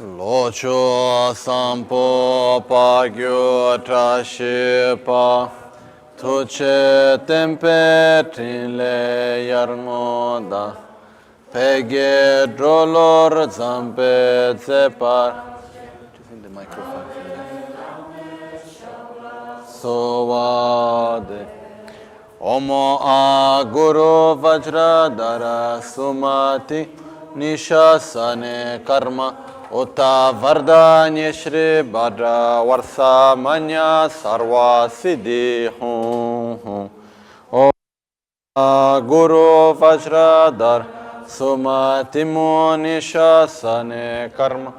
Locho sampo pagyo trashipa Tuche tempe trile yarmoda Pege drolor zampe zepar. Using the microphone. Sovade Omo a Guru Vajradara Sumati Nishasane Karma Uta Vardanya Shri Bhadra Varsa Manya Sarva Siddhi Hum Om a Guru Vajradara Sumati Nishasane Karma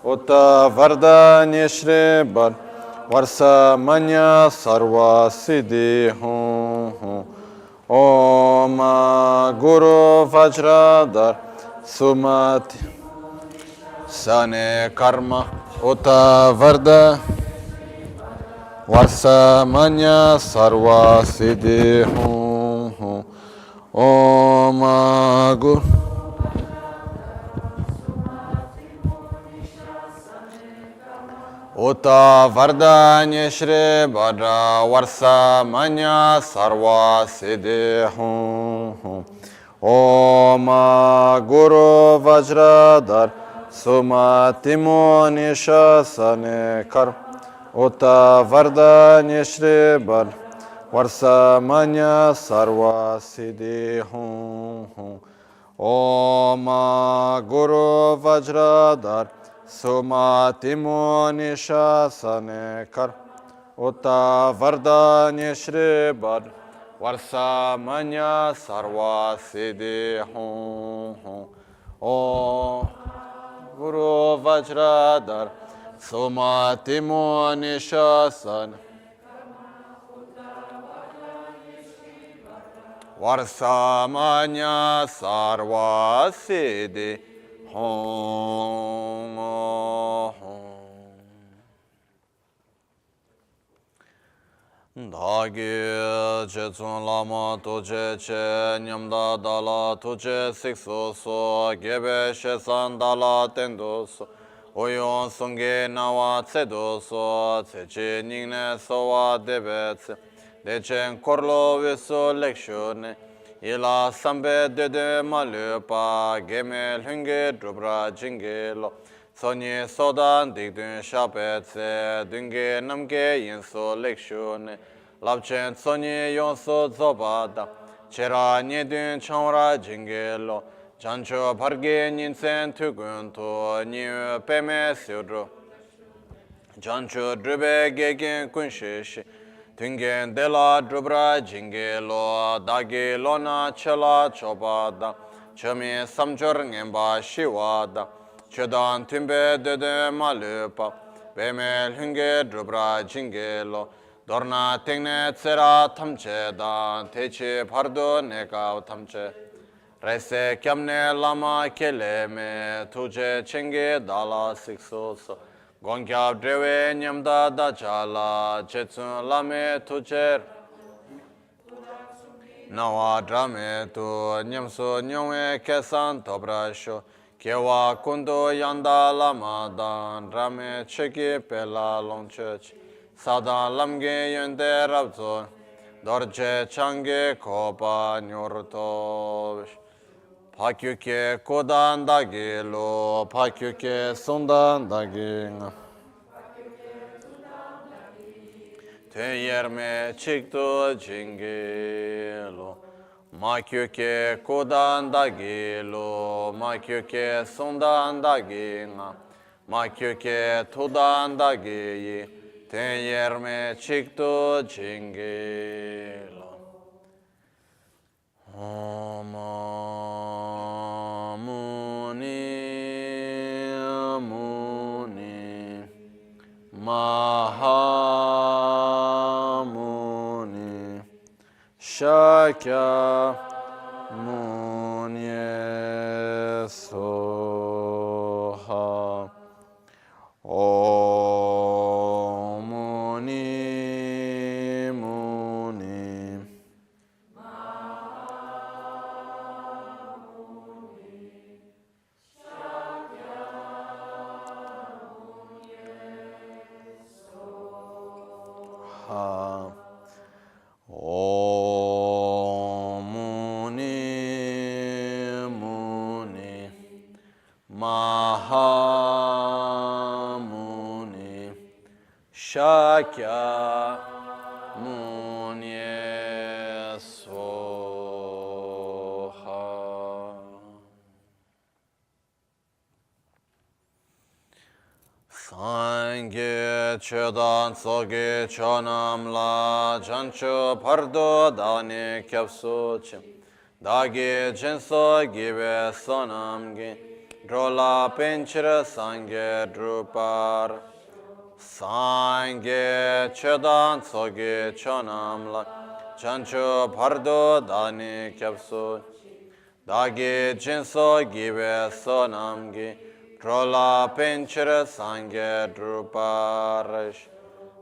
Uta Vardanya Shri Bhadra Varsa Manya Sarva Siddhi Hum Om Guru Vajradar Sumati Sane Karma Uta Varda Varsa Manya Sarva Siddhi Hum Om Guru Uta Vardanya Shri Bhadra Varsa Manya Sarva Siddhi Hum Om Guru Vajradar Sumati Nishasane Karma Uta Vardanya Shri Bhadra Varsa Manya Sarva Siddhi Hum Om Guru Vajradar Sumati Nishasane Kar Uta Vardanya Shri Bhadra Varsa Manya Sarva Siddhi Hum Om Guru Vajradar Sumati Nishasane Varsa Manya Sarva Siddhi Hum Dagi Chetsun Lama Tuche Che Nyamda Dala Tuche Sikso So Gebe Shesan Dala Tendo So Oyon Sunge Nawa Tsedo So Tseche Ningne Sowa Debetse Dechen Korlo Viso Lekshone Ila Sambe Dede Malupa Gemel Hunge Drubra Jingelo Sonye Sodan Digdun Shapetse Dunge Namge Yinso Lekshone Lapchen Sonye Yonso Zobada Chera Nyedun Chanra Jingelo Chancho Parge Ninsen Tugunto Nyu Peme Sudro Chancho Drube Gegen Kunshishi Tungen Dela Drubra Jingelo Dagi Lona Chela Chobada Chami Samjor Ngemba Shiwada Chedan Timbe Dede Malupa Bemel Hunge Drubra Jingelo Dorna Tingne Tsera Tamchedan Techi Pardo Neka Tamche Rese Kyamne Lama Keleme Tuje Chenge Dala Siksoso Gonkyab Drewe Nyamda Dachala Chetsun Lame Tucher Nawa Drame Tu NgalSo Nyongwe Kesan Tobrasho Kewa Kundo Yanda Lama Dan Rame Cheki Pela Long Church Sada Lamge Yende Rabzo Dorje Change Kopa Nyorto Pakyuke Kodan Dagilo Pakyuke Sundan Daging Teyerme Chikto Jingilo Makyuke Kodan Dagilo Makyuke Sundan Daging Makyuke Tudan Dagi Teyerme Chikto Jingilo Om Muni Mahamuni Shakya Muni Soha Om Muni Muni Om Muni Muni Mahamuni Shakya Muni Soha. Sangye Chedan Soge Chonam La Jancho Pardo Dani Kyapso Chim Dagi Jinso Give Sonam Gi Drola Pinchira Sangye Drupar Sangye Chedan Soge Chonam La Jancho Pardo Dani Kyapso Dagi Jinso Give Sonam Gi Drola Pinchira Sangye Druparish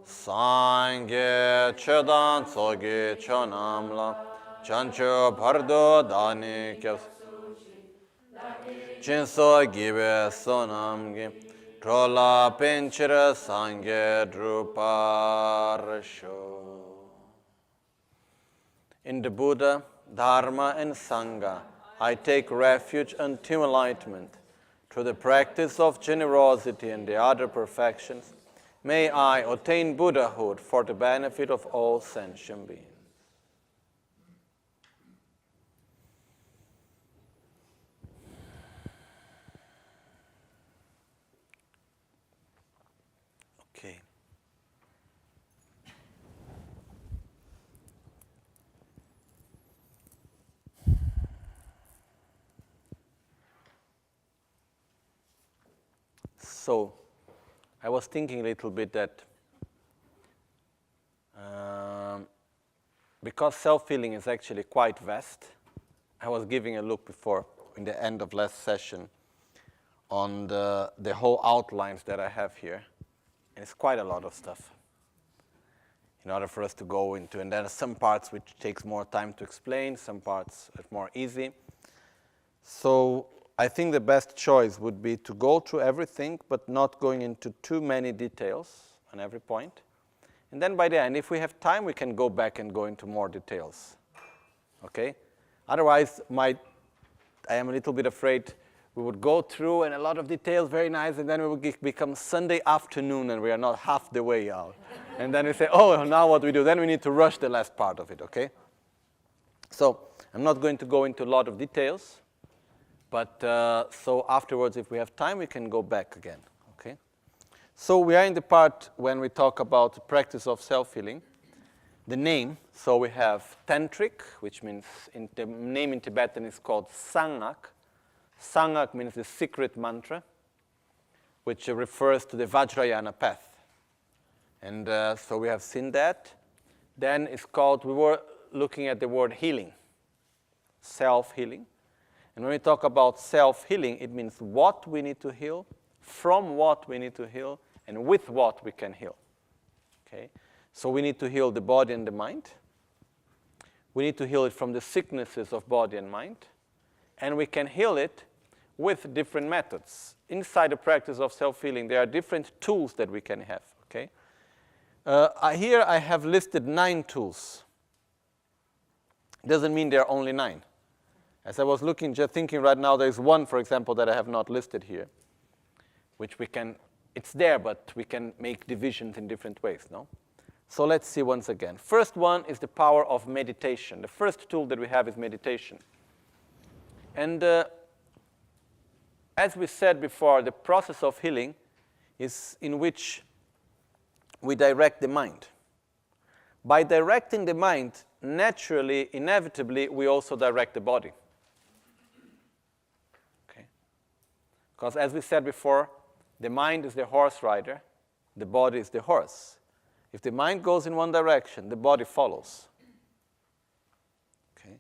Sangye Chedan Sogi Chonamla Chancho Pardo Dani Kyas Jinso Give Sonamgi Drola Pinchira Sangye Druparisho. In the Buddha, Dharma and Sangha, I take refuge until enlightenment. Through the practice of generosity and the other perfections, may I attain Buddhahood for the benefit of all sentient beings. Okay. So, I was thinking a little bit that because self-healing is actually quite vast, I was giving a look before, in the end of last session, on the whole outlines that I have here. And it's quite a lot of stuff in order for us to go into. And there are some parts which takes more time to explain, some parts are more easy. So I think the best choice would be to go through everything, but not going into too many details on every point. And then by the end, if we have time, we can go back and go into more details. Okay? Otherwise, I am a little bit afraid we would go through and a lot of details, very nice, and then we would become Sunday afternoon and we are not half the way out. And then we say, oh, now what do we do? Then we need to rush the last part of it, okay? So I'm not going to go into a lot of details. But so afterwards, if we have time, we can go back again, okay? So we are in the part when we talk about the practice of self-healing. The name, so we have Tantric, which means, the name in Tibetan is called Sangak. Sangak means the secret mantra, which refers to the Vajrayana path. And so we have seen that. Then it's called, we were looking at the word healing, self-healing. And when we talk about self-healing, it means what we need to heal, from what we need to heal, and with what we can heal. Okay? So we need to heal the body and the mind. We need to heal it from the sicknesses of body and mind. And we can heal it with different methods. Inside the practice of self-healing, there are different tools that we can have. Okay? Here I have listed 9 tools. It doesn't mean there are only 9. As I was looking, just thinking right now, there's one, for example, that I have not listed here, which we can, it's there, but we can make divisions in different ways, no? So let's see once again. First one is the power of meditation. The first tool that we have is meditation. And as we said before, the process of healing is in which we direct the mind. By directing the mind, naturally, inevitably, we also direct the body. Because as we said before, the mind is the horse rider, the body is the horse. If the mind goes in one direction, the body follows. Okay?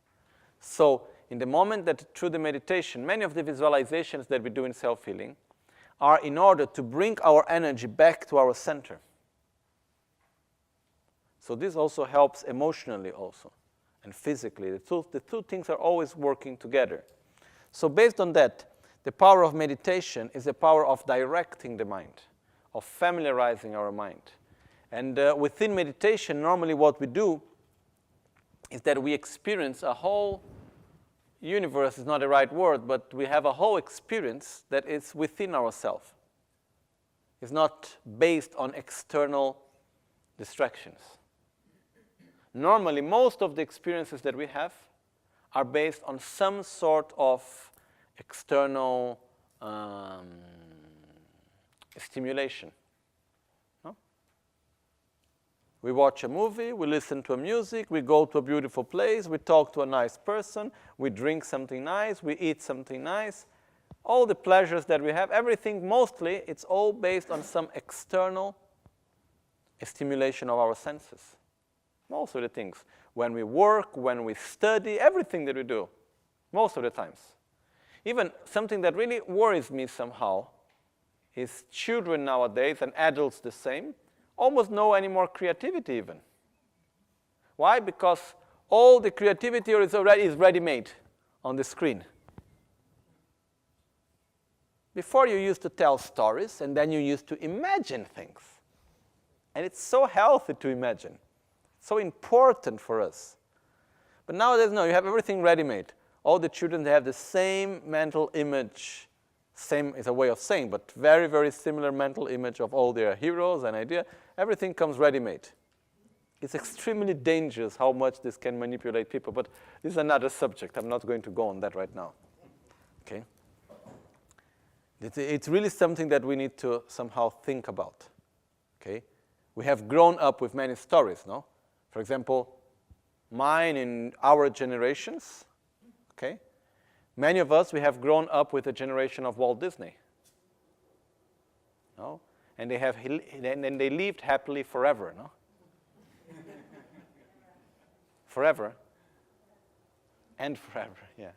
So in the moment that through the meditation, many of the visualizations that we do in self-healing are in order to bring our energy back to our center. So this also helps emotionally also and physically. The two things are always working together. So based on that, the power of meditation is the power of directing the mind, of familiarizing our mind. And within meditation, normally what we do is that we experience a whole universe, is not the right word, but we have a whole experience that is within ourselves. It's not based on external distractions. Normally, most of the experiences that we have are based on some sort of external stimulation. No? We watch a movie, we listen to music, we go to a beautiful place, we talk to a nice person, we drink something nice, we eat something nice. All the pleasures that we have, everything mostly, it's all based on some external stimulation of our senses. Most of the things. When we work, when we study, everything that we do, most of the times. Even something that really worries me somehow is children nowadays, and adults the same, almost no any more creativity even. Why? Because all the creativity is ready-made on the screen. Before you used to tell stories, and then you used to imagine things. And it's so healthy to imagine. So important for us. But nowadays, no, you have everything ready-made. All the children, they have the same mental image. Same is a way of saying, but very, very similar mental image of all their heroes and ideas. Everything comes ready-made. It's extremely dangerous how much this can manipulate people, but this is another subject. I'm not going to go on that right now. Okay? It's really something that we need to somehow think about. Okay? We have grown up with many stories, no? For example, mine in our generations, okay? Many of us, we have grown up with a generation of Walt Disney. No? And they lived happily forever, no? Forever. And forever, yeah.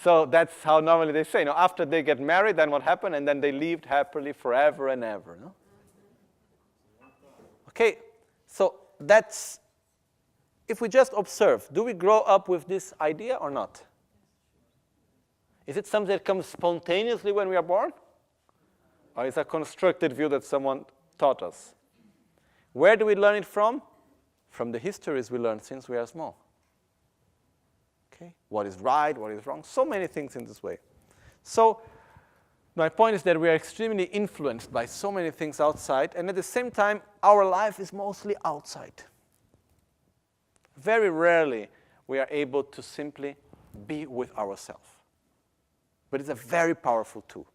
So that's how normally they say, no? After they get married, then what happened? And then they lived happily forever and ever, no? Okay, so that's, if we just observe, do we grow up with this idea or not? Is it something that comes spontaneously when we are born? Or is it a constructed view that someone taught us? Where do we learn it from? From the histories we learned since we are small. Okay, what is right, what is wrong, so many things in this way. So, my point is that we are extremely influenced by so many things outside, and at the same time, our life is mostly outside. Very rarely we are able to simply be with ourselves. But it's a very powerful tool.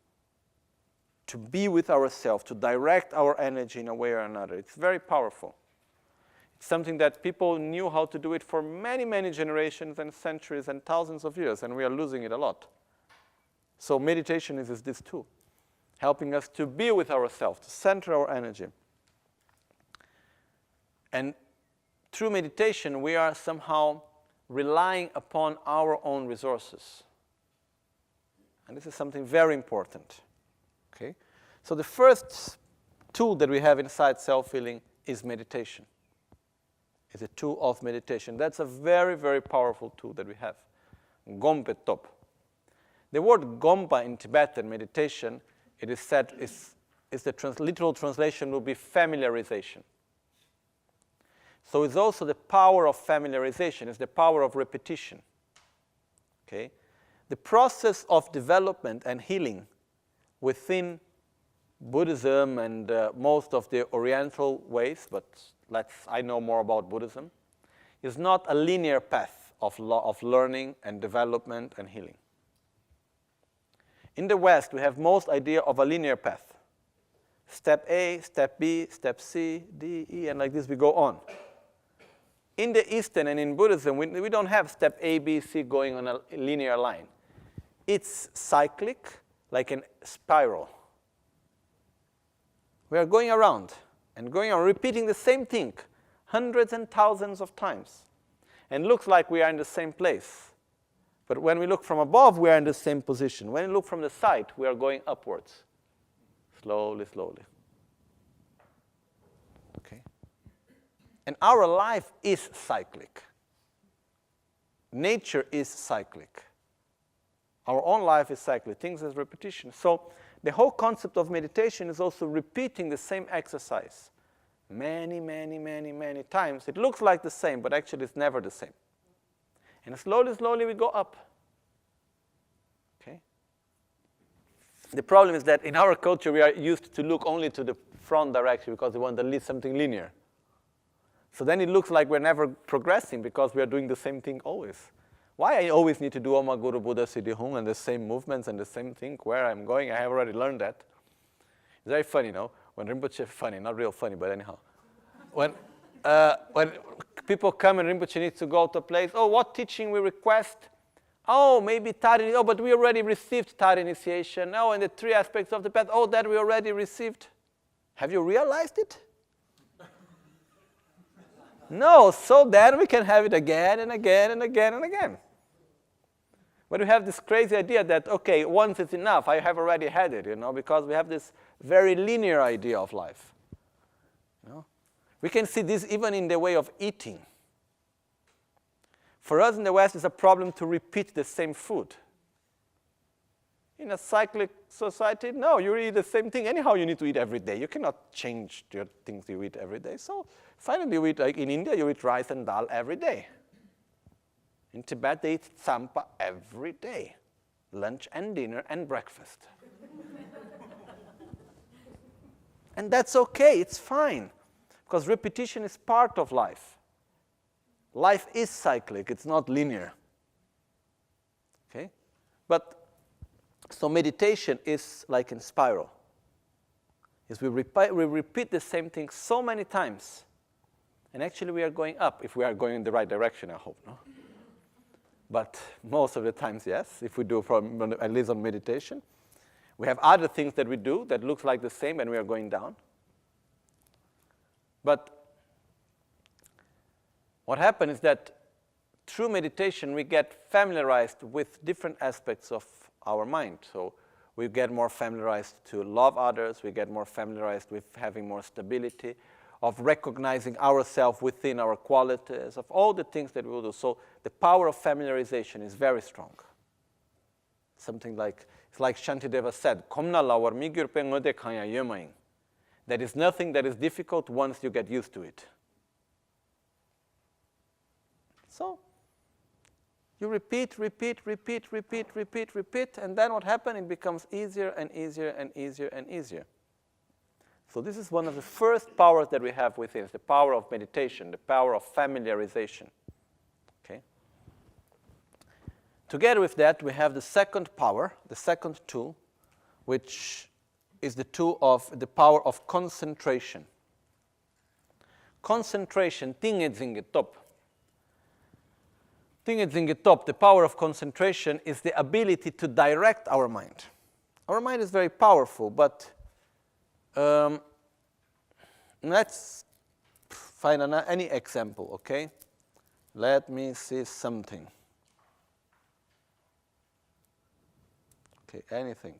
To be with ourselves, to direct our energy in a way or another. It's very powerful. It's something that people knew how to do it for many, many generations and centuries and thousands of years, and we are losing it a lot. So meditation is this tool, helping us to be with ourselves, to center our energy. And through meditation, we are somehow relying upon our own resources. And this is something very important. Okay? So the first tool that we have inside self-healing is meditation. It's a tool of meditation. That's a very, very powerful tool that we have. Gompe top. The word Gompa in Tibetan meditation, it is said, literal translation will be familiarization. So it's also the power of familiarization, it's the power of repetition. Okay? The process of development and healing within Buddhism and most of the Oriental ways, but I know more about Buddhism, is not a linear path of learning and development and healing. In the West, we have most idea of a linear path. Step A, step B, step C, D, E, and like this we go on. In the Eastern and in Buddhism, we don't have step A, B, C going on a linear line. It's cyclic, like a spiral. We are going around and going on, repeating the same thing hundreds and thousands of times. And looks like we are in the same place. But when we look from above, we are in the same position. When we look from the side, we are going upwards. Slowly, slowly. Okay? And our life is cyclic. Nature is cyclic. Our own life is cyclic, things as repetition. So the whole concept of meditation is also repeating the same exercise many, many, many, many times. It looks like the same, but actually it's never the same. And slowly, slowly we go up. Okay? The problem is that in our culture we are used to look only to the front direction because we want at least something linear. So then it looks like we're never progressing because we are doing the same thing always. Why I always need to do Oma Guru Buddha Siddhi Hum and the same movements and the same thing where I'm going? I have already learned that. It's very funny, no? When Rinpoche, funny, not real funny, but anyhow. When people come and Rinpoche needs to go to a place, oh, what teaching we request? Oh, maybe Tar, oh, but we already received Tar initiation. Oh, and the 3 aspects of the path, oh, that we already received. Have you realized it? No, so then we can have it again and again and again and again. But we have this crazy idea that, okay, once it's enough, I have already had it, because we have this very linear idea of life. We can see this even in the way of eating. For us in the West, it's a problem to repeat the same food. In a cyclic society, no, you eat the same thing. Anyhow, you need to eat every day. You cannot change the things you eat every day. So finally, you eat, like in India, you eat rice and dal every day. In Tibet, they eat tsampa every day, lunch and dinner and breakfast. And that's okay, it's fine, because repetition is part of life. Life is cyclic, it's not linear. Okay? But, so meditation is like in spiral. Is we repeat the same thing so many times, and actually we are going up, if we are going in the right direction, I hope, no? But most of the times, yes, if we do at least on meditation. We have other things that we do that looks like the same and we are going down. But what happens is that through meditation we get familiarized with different aspects of our mind. So we get more familiarized to love others, we get more familiarized with having more stability, of recognizing ourselves within our qualities, of all the things that we will do. So the power of familiarization is very strong. Something like, it's like Shantideva said, there is nothing that is difficult once you get used to it. So you repeat, and then what happens? It becomes easier and easier and easier and easier. So this is one of the first powers that we have within us, the power of meditation, the power of familiarization. Okay? Together with that, we have the second power, the second tool, which is the tool of the power of concentration. Concentration, the power of concentration is the ability to direct our mind. Our mind is very powerful, but let's find any example, okay? Let me see something. Okay, anything.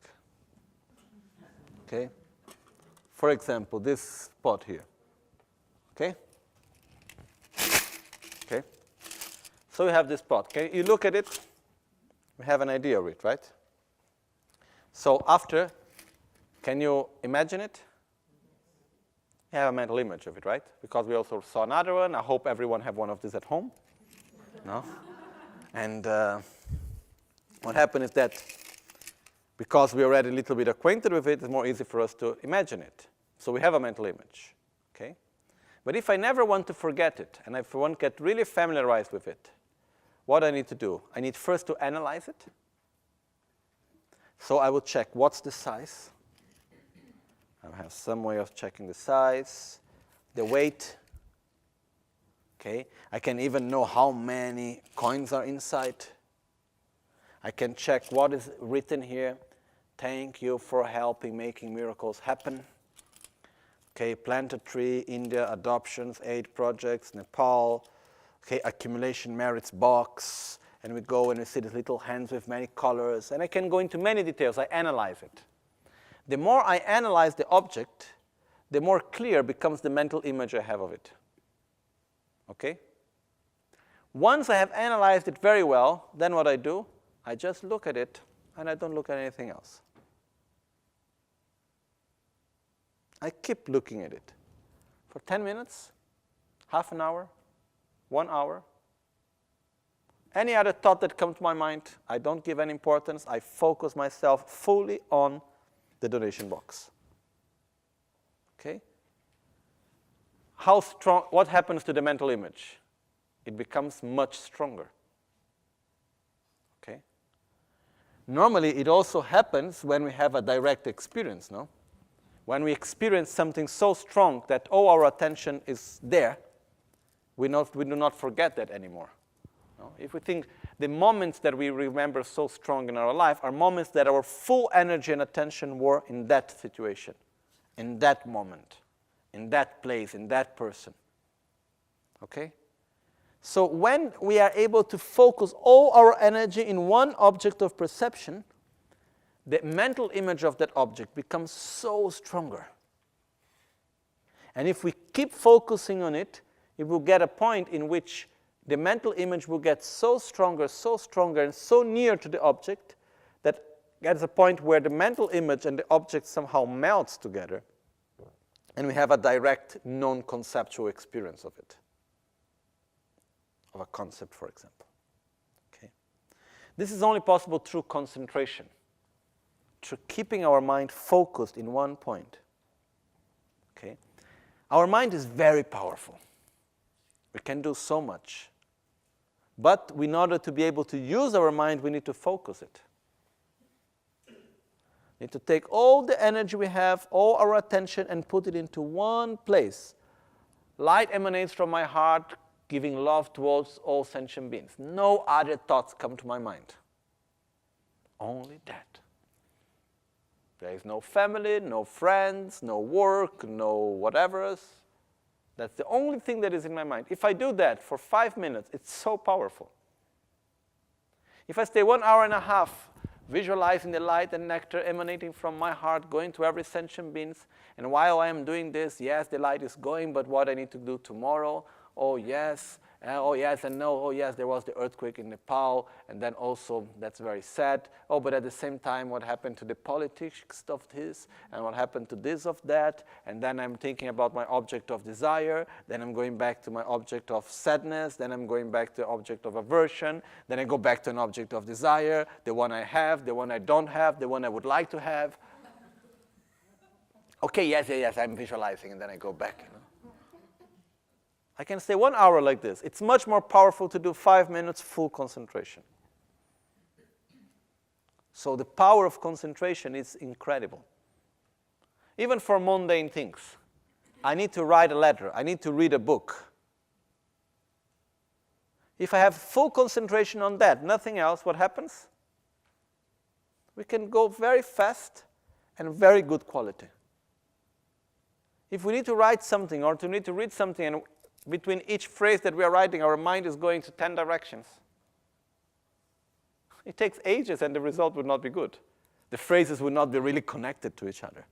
Okay? For example, this spot here. Okay? Okay? So we have this spot. Okay? You look at it, we have an idea of it, right? So after, can you imagine it? You have a mental image of it, right? Because we also saw another one. I hope everyone have one of these at home. No? And what happened is that because we are already a little bit acquainted with it, it's more easy for us to imagine it. So we have a mental image, okay? But if I never want to forget it, and if I want to get really familiarized with it, what I need to do? I need first to analyze it. So I will check what's the size. I have some way of checking the size, the weight. Okay, I can even know how many coins are inside. I can check what is written here. Thank you for helping making miracles happen. Okay, plant a tree, India, adoptions, 8 projects, Nepal. Okay, accumulation merits box. And we go and we see these little hands with many colors. And I can go into many details. I analyze it. The more I analyze the object, the more clear becomes the mental image I have of it. Okay? Once I have analyzed it very well, then what I do, I just look at it and I don't look at anything else. I keep looking at it for 10 minutes, half an hour, 1 hour. Any other thought that comes to my mind, I don't give any importance. I focus myself fully on the donation box. Okay? How strong? What happens to the mental image? It becomes much stronger. Okay? Normally, it also happens when we have a direct experience, no? When we experience something so strong that all our attention is there, we do not forget that anymore. No? If we think the moments that we remember so strong in our life are moments that our full energy and attention were in that situation, in that moment, in that place, in that person. Okay? So when we are able to focus all our energy in one object of perception, the mental image of that object becomes so stronger. And if we keep focusing on it, it will get a point in which the mental image will get so stronger, and so near to the object that gets a point where the mental image and the object somehow melts together, and we have a direct, non-conceptual experience of it, of a concept, for example. Okay? This is only possible through concentration, through keeping our mind focused in one point. Okay? Our mind is very powerful. We can do so much. But in order to be able to use our mind, we need to focus it. We need to take all the energy we have, all our attention, and put it into one place. Light emanates from my heart, giving love towards all sentient beings. No other thoughts come to my mind. Only that. There is no family, no friends, no work, no whatever else. That's the only thing that is in my mind. If I do that for 5 minutes, it's so powerful. If I stay 1 hour and a half visualizing the light and nectar emanating from my heart, going to every sentient being, and while I am doing this, yes, the light is going, but what I need to do tomorrow, oh yes, and no, oh yes, there was the earthquake in Nepal, and then also, that's very sad. Oh, but at the same time, what happened to the politics of this, and what happened to this of that, and then I'm thinking about my object of desire, then I'm going back to my object of sadness, then I'm going back to the object of aversion, then I go back to an object of desire, the one I have, the one I don't have, the one I would like to have. Okay, yes, I'm visualizing, and then I go back, you know. I can stay 1 hour like this. It's much more powerful to do 5 minutes full concentration. So the power of concentration is incredible. Even for mundane things. I need to write a letter. I need to read a book. If I have full concentration on that, nothing else, what happens? We can go very fast and very good quality. If we need to write something or to need to read something, and between each phrase that we are writing, our mind is going to 10 directions. It takes ages and the result would not be good. The phrases would not be really connected to each other.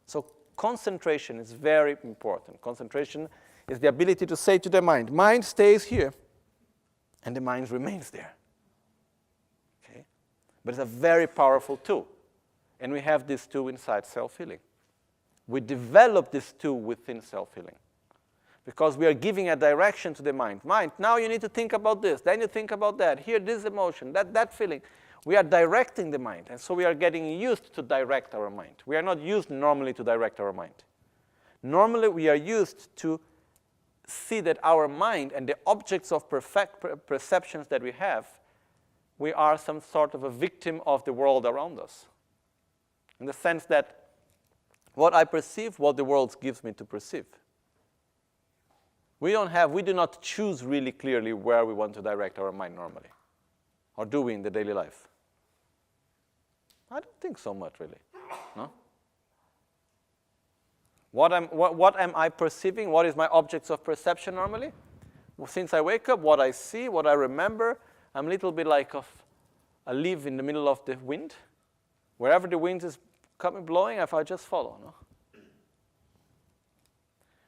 So concentration is very important. Concentration is the ability to say to the mind stays here, and the mind remains there. Okay? But it's a very powerful tool. And we have this tool inside self-healing. We develop this tool within self-healing. Because we are giving a direction to the mind. Mind, now you need to think about this, then you think about that, here this emotion, that feeling. We are directing the mind, and so we are getting used to direct our mind. We are not used normally to direct our mind. Normally we are used to see that our mind and the objects of perceptions that we have, we are some sort of a victim of the world around us. In the sense that what I perceive, what the world gives me to perceive. We do not choose really clearly where we want to direct our mind normally. Or do we in the daily life? I don't think so much, really. No? What am I perceiving? What is my objects of perception normally? Well, since I wake up, what I see, what I remember, I'm a little bit like a leaf in the middle of the wind. Wherever the wind is blowing, if I just follow. No?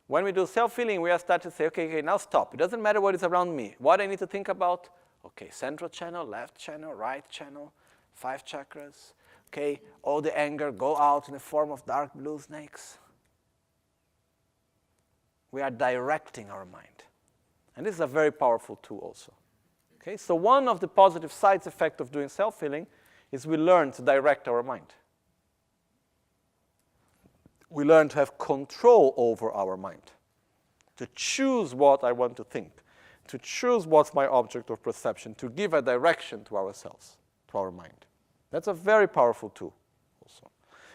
When we do self-healing, we are starting to say, okay, now stop. It doesn't matter what is around me. What I need to think about, Okay, central channel, left channel, right channel, 5 chakras. Okay, all the anger go out in the form of dark blue snakes. We are directing our mind. And this is a very powerful tool also. Okay, so one of the positive side effects of doing self-healing is we learn to direct our mind. We learn to have control over our mind, to choose what I want to think, to choose what's my object of perception, to give a direction to ourselves, to our mind. That's a very powerful tool also.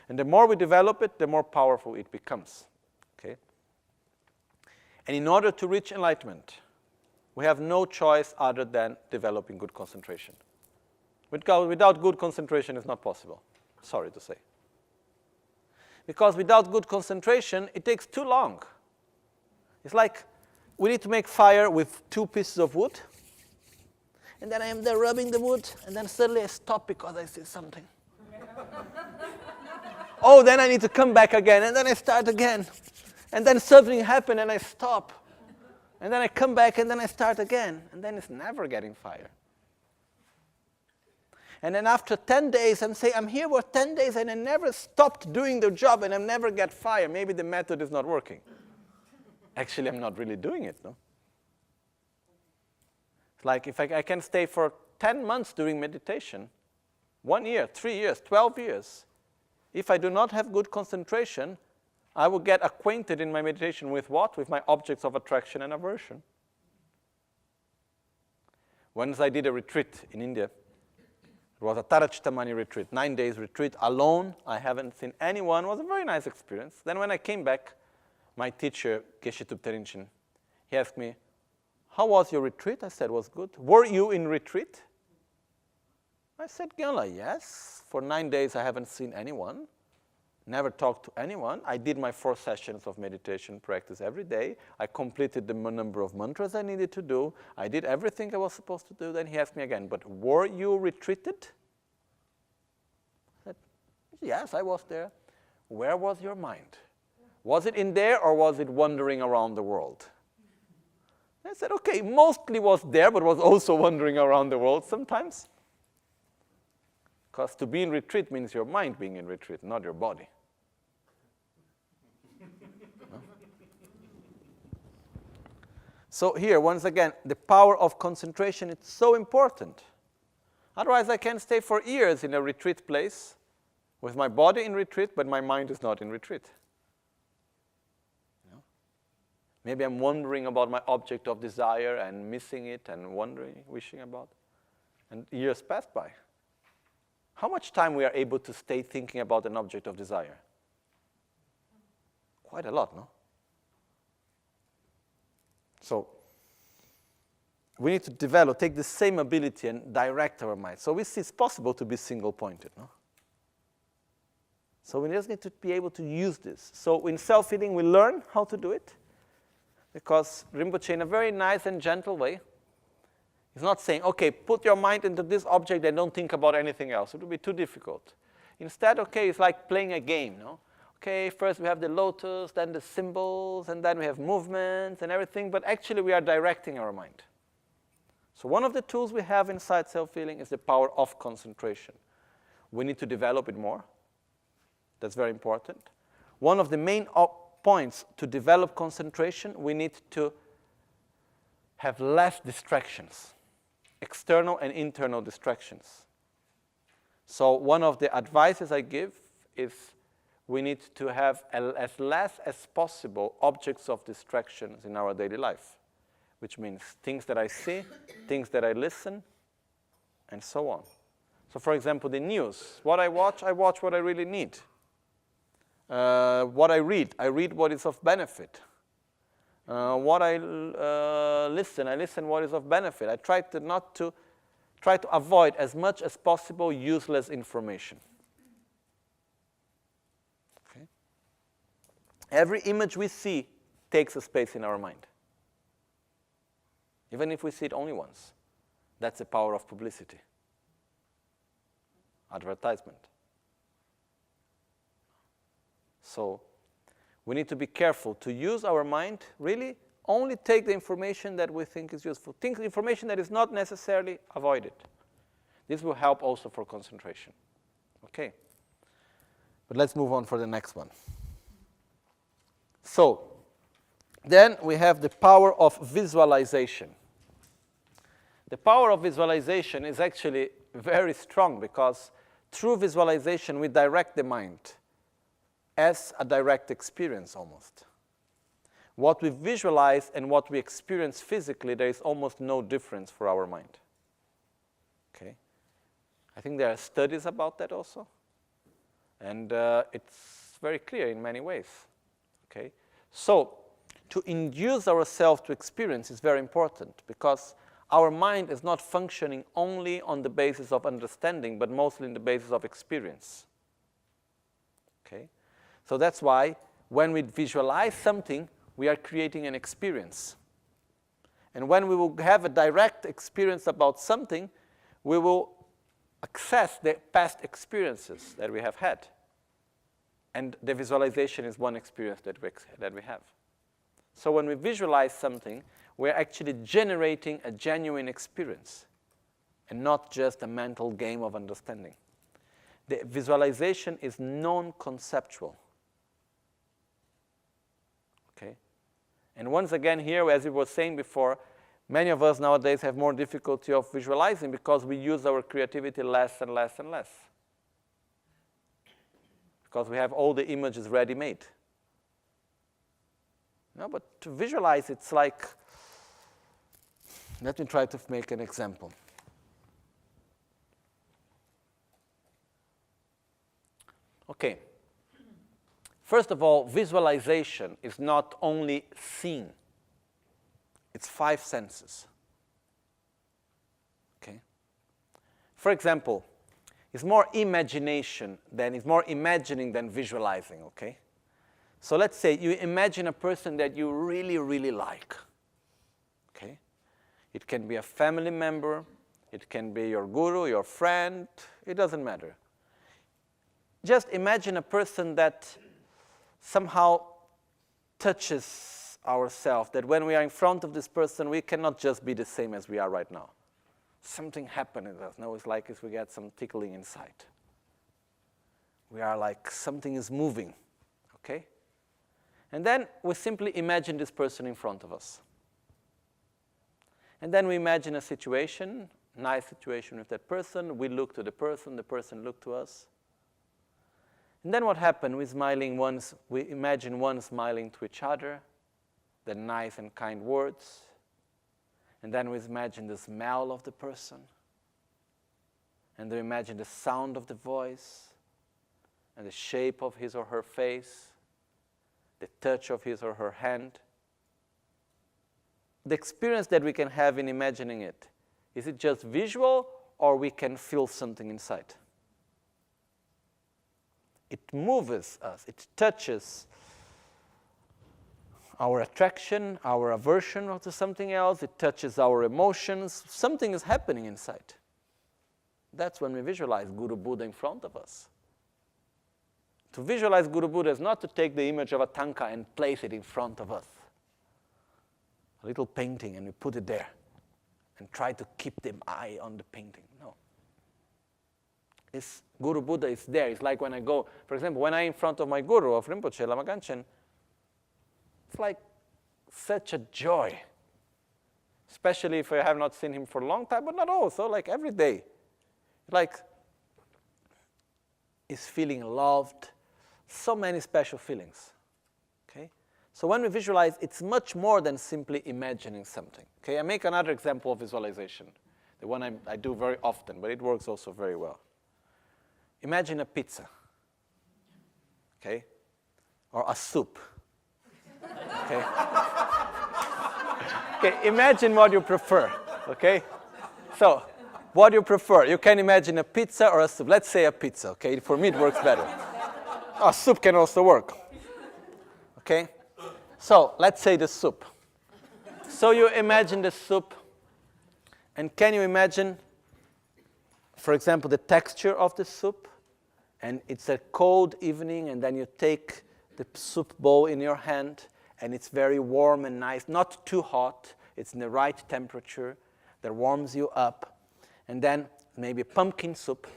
And the more we develop it, the more powerful it becomes. Okay? And in order to reach enlightenment, we have no choice other than developing good concentration. Without good concentration, it's not possible. Sorry to say. Because without good concentration, it takes too long. It's like we need to make fire with 2 pieces of wood, and then I am there rubbing the wood, and then suddenly I stop because I see something. Oh, then I need to come back again, and then I start again. And then something happened, and I stop. And then I come back, and then I start again. And then it's never getting fire. And then after 10 days, I'm here for 10 days, and I never stopped doing the job, and I never get fire. Maybe the method is not working. Actually, I'm not really doing it, no? It's like if I can stay for 10 months doing meditation, 1 year, 3 years, 12 years, if I do not have good concentration, I will get acquainted in my meditation with what? With my objects of attraction and aversion. Once I did a retreat in India. It was a Tarachtamani retreat, 9 days retreat, alone. I haven't seen anyone. It was a very nice experience. Then when I came back, my teacher, Geshe Tubterinchen, he asked me, how was your retreat? I said, it was good. Were you in retreat? I said, Gyala, yes. For 9 days, I haven't seen anyone. Never talked to anyone. I did my 4 sessions of meditation practice every day. I completed the number of mantras I needed to do. I did everything I was supposed to do. Then he asked me again, but were you retreated? I said, yes, I was there. Where was your mind? Was it in there or was it wandering around the world? I said, okay, mostly was there, but was also wandering around the world sometimes. Because to be in retreat means your mind being in retreat, not your body. So here, once again, the power of concentration is so important. Otherwise, I can stay for years in a retreat place with my body in retreat, but my mind is not in retreat. You know? Maybe I'm wondering about my object of desire and missing it and wondering, wishing about it. And years pass by. How much time we are able to stay thinking about an object of desire? Quite a lot, no? So we need to take the same ability and direct our mind. So we see it's possible to be single-pointed, no? So we just need to be able to use this. So in self-healing, we learn how to do it, because Rinpoche, in a very nice and gentle way, is not saying, okay, put your mind into this object and don't think about anything else. It would be too difficult. Instead, okay, it's like playing a game, no? Okay, first we have the lotus, then the symbols, and then we have movements and everything, but actually we are directing our mind. So one of the tools we have inside self-healing is the power of concentration. We need to develop it more. That's very important. One of the main points to develop concentration, we need to have less distractions, external and internal distractions. So one of the advices I give is we need to have as less as possible objects of distractions in our daily life, which means things that I see, things that I listen, and so on. So for example, the news. What I watch what I really need. What I read what is of benefit. What I listen what is of benefit. I try to avoid as much as possible useless information. Okay? Every image we see takes a space in our mind. Even if we see it only once. That's the power of publicity. Advertisement. So we need to be careful to use our mind really Only take the information that we think is useful. Think information that is not necessarily, avoid it. This will help also for concentration. Okay. But let's move on for the next one. So, then we have the power of visualization. The power of visualization is actually very strong because through visualization we direct the mind as a direct experience almost. What we visualize and what we experience physically, there is almost no difference for our mind. Okay? I think there are studies about that also. And it's very clear in many ways. Okay? So, to induce ourselves to experience is very important because our mind is not functioning only on the basis of understanding, but mostly on the basis of experience. Okay? So that's why when we visualize something, we are creating an experience. And when we will have a direct experience about something, we will access the past experiences that we have had. And the visualization is one experience that we have. So when we visualize something, we're actually generating a genuine experience and not just a mental game of understanding. The visualization is non-conceptual. Okay? And once again here, as we were saying before, many of us nowadays have more difficulty of visualizing because we use our creativity less and less and less. Because we have all the images ready-made. No, but to visualize, it's like, let me try to make an example. Okay. First of all, visualization is not only seeing. It's 5 senses. Okay? For example, it's more imagining than visualizing, okay? So let's say you imagine a person that you really, really like. Okay? It can be a family member, it can be your guru, your friend, it doesn't matter. Just imagine a person that somehow touches ourselves, that when we are in front of this person, we cannot just be the same as we are right now. Something happened in us. No, it's like if we get some tickling inside. We are like something is moving, okay? And then we simply imagine this person in front of us. And then we imagine a situation, nice situation with that person. We look to the person look to us. And then what happened? We imagine one smiling to each other, the nice and kind words. And then we imagine the smell of the person. And we imagine the sound of the voice, and the shape of his or her face, the touch of his or her hand. The experience that we can have in imagining it, is it just visual or we can feel something inside? It moves us, it touches our attraction, our aversion to something else, it touches our emotions, something is happening inside. That's when we visualize Guru Buddha in front of us. To visualize Guru Buddha is not to take the image of a tanka and place it in front of us. A little painting and we put it there and try to keep the eye on the painting. No. Guru Buddha is there. It's like when I go, for example, when I'm in front of my Guru of Rinpoche, Lama Ganchen, it's like such a joy. Especially if I have not seen him for a long time, but not also, like every day. Like, is feeling loved, so many special feelings. Okay? So when we visualize, it's much more than simply imagining something. Okay? I make another example of visualization, the one I do very often, but it works also very well. Imagine a pizza, okay? Or a soup. Okay? Okay, imagine what you prefer, okay? So, what do you prefer? You can imagine a pizza or a soup. Let's say a pizza, okay? For me, it works better. A soup can also work, okay? So, let's say the soup. So you imagine the soup, and can you imagine, for example, the texture of the soup? And it's a cold evening, and then you take the soup bowl in your hand, and it's very warm and nice, not too hot. It's in the right temperature that warms you up. And then maybe pumpkin soup,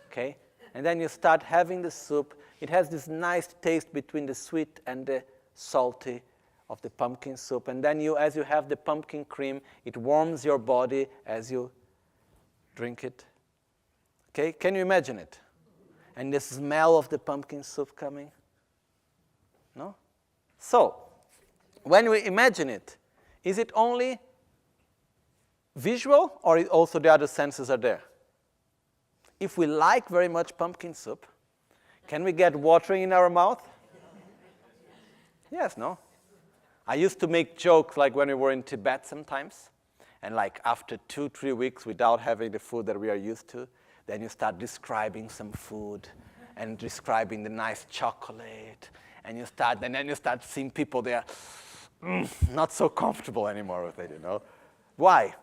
okay? And then you start having the soup. It has this nice taste between the sweet and the salty of the pumpkin soup. And then as you have the pumpkin cream, it warms your body as you drink it. Okay, can you imagine it? And the smell of the pumpkin soup coming? No? So, when we imagine it, is it only visual, or also the other senses are there? If we like very much pumpkin soup, can we get watering in our mouth? Yes, no? I used to make jokes like when we were in Tibet sometimes, and like after 2-3 weeks without having the food that we are used to, then you start describing some food and describing the nice chocolate, and then you start seeing people there not so comfortable anymore with it, you know. Why?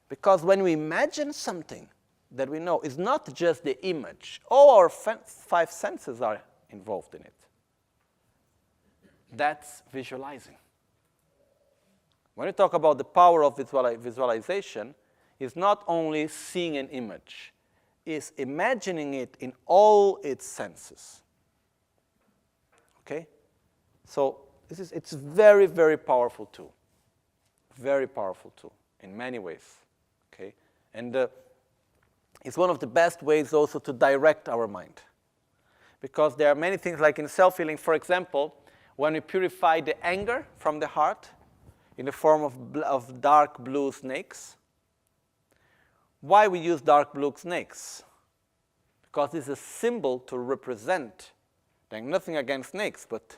Because when we imagine something that we know, it's not just the image. All our 5 senses are involved in it. That's visualizing. When we talk about the power of visualization, it's not only seeing an image, it's imagining it in all its senses. Okay? So it's a very, very powerful tool. Very powerful tool in many ways. Okay? And it's one of the best ways also to direct our mind. Because there are many things like in self-healing, for example, when we purify the anger from the heart in the form of dark blue snakes. Why we use dark blue snakes? Because it's a symbol to represent, like nothing against snakes, but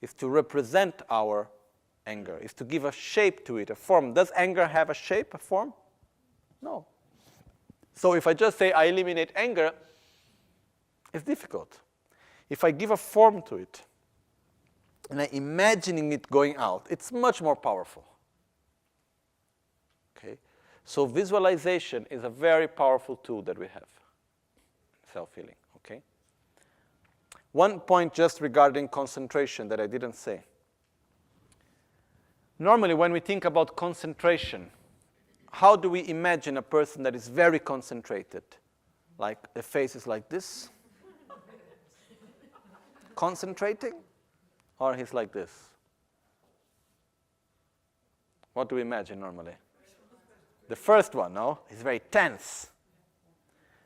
it's to represent our anger. It's to give a shape to it, a form. Does anger have a shape, a form? No. So if I just say I eliminate anger, it's difficult. If I give a form to it, and I'm imagining it going out, it's much more powerful. Okay? So visualization is a very powerful tool that we have. Self-healing, okay? One point just regarding concentration that I didn't say. Normally when we think about concentration, how do we imagine a person that is very concentrated? Like the face is like this? Concentrating? Or he's like this? What do we imagine normally? The first one, no? He's very tense.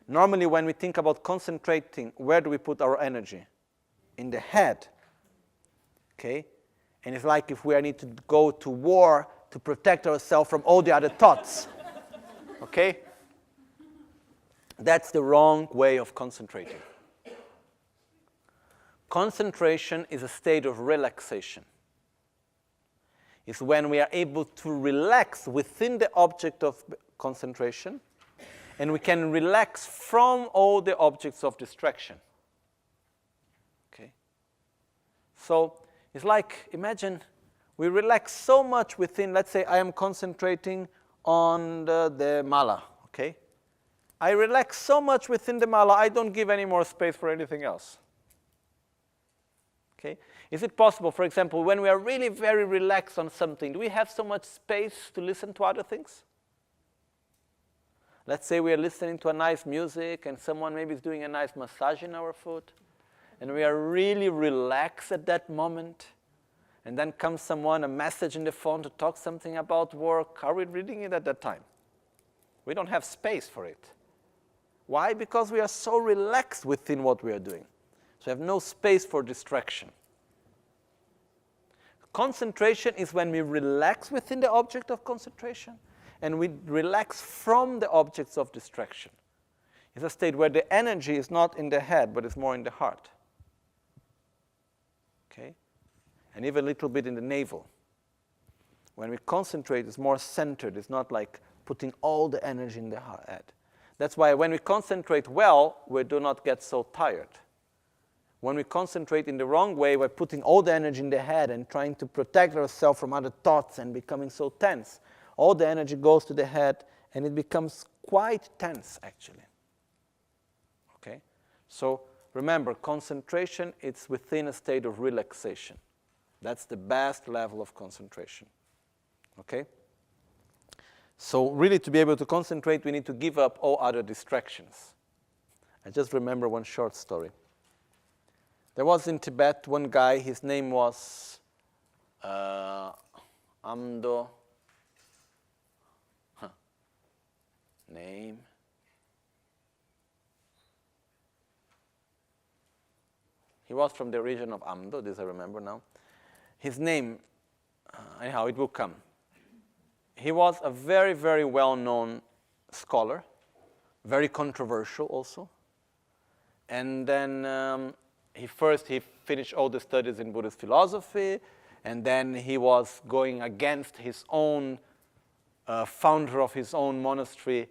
Normally when we think about concentrating, where do we put our energy? In the head. Okay? And it's like if we need to go to war to protect ourselves from all the other thoughts. Okay? That's the wrong way of concentrating. Concentration is a state of relaxation. It's when we are able to relax within the object of concentration, and we can relax from all the objects of distraction. Okay? So it's like, imagine we relax so much within, let's say I am concentrating on the mala, okay? I relax so much within the mala, I don't give any more space for anything else. Okay? Is it possible, for example, when we are really very relaxed on something, do we have so much space to listen to other things? Let's say we are listening to a nice music and someone maybe is doing a nice massage in our foot, and we are really relaxed at that moment, and then comes someone, a message in the phone to talk something about work. Are we reading it at that time? We don't have space for it. Why? Because we are so relaxed within what we are doing. So we have no space for distraction. Concentration is when we relax within the object of concentration and we relax from the objects of distraction. It's a state where the energy is not in the head, but it's more in the heart. Okay? And even a little bit in the navel. When we concentrate, it's more centered. It's not like putting all the energy in the head. That's why when we concentrate well, we do not get so tired. When we concentrate in the wrong way, we're putting all the energy in the head and trying to protect ourselves from other thoughts and becoming so tense. All the energy goes to the head and it becomes quite tense, actually. Okay? So remember, concentration is within a state of relaxation. That's the best level of concentration. Okay? So really to be able to concentrate, we need to give up all other distractions. I just remember one short story. There was in Tibet one guy, his name was Amdo. Name. He was from the region of Amdo, this I remember now. His name, anyhow, it will come. He was a very, very well-known scholar, very controversial also. And then he finished all the studies in Buddhist philosophy, and then he was going against his own founder of his own monastery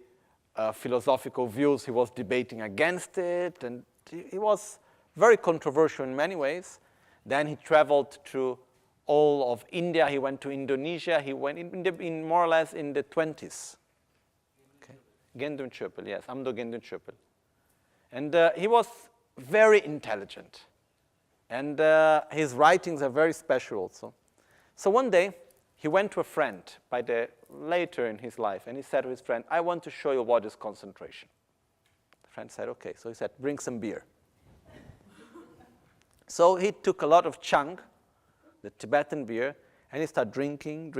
philosophical views. He was debating against it, and he was very controversial in many ways. Then he traveled through all of India. He went to Indonesia. He went in more or less in the 20s. Okay. Gendun Chöpel, yes, Amdo Gendun Chöpel. And he was very intelligent. And his writings are very special also. So one day, he went to a friend later in his life, and he said to his friend, I want to show you what is concentration. The friend said, okay. So he said, bring some beer. So he took a lot of chang, the Tibetan beer, and he started drinking,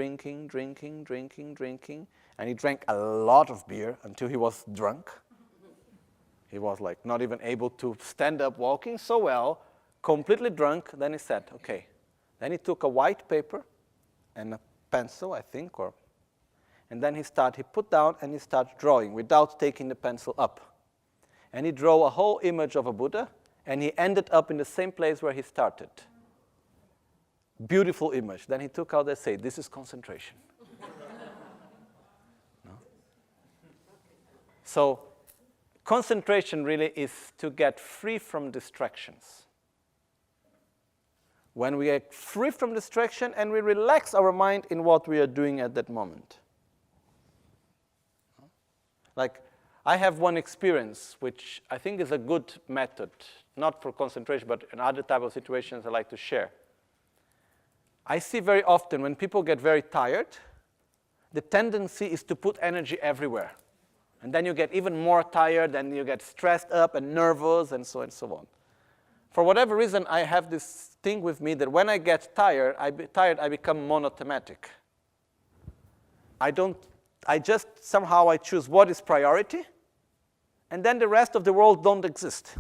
and he drank a lot of beer until he was drunk. He was like not even able to stand up walking so well, completely drunk. Then he said, okay. Then he took a white paper and a pencil, I think, and then he put down and he started drawing without taking the pencil up. And he drew a whole image of a Buddha, and he ended up in the same place where he started. Beautiful image. Then he took out and said, this is concentration. No? So concentration really is to get free from distractions. When we get free from distraction and we relax our mind in what we are doing at that moment. Like, I have one experience which I think is a good method, not for concentration, but in other type of situations I like to share. I see very often when people get very tired, the tendency is to put energy everywhere. And then you get even more tired, and you get stressed up and nervous, and so on. For whatever reason, I have this thing with me that when I get tired, I become monothematic. I choose what is priority, and then the rest of the world don't exist.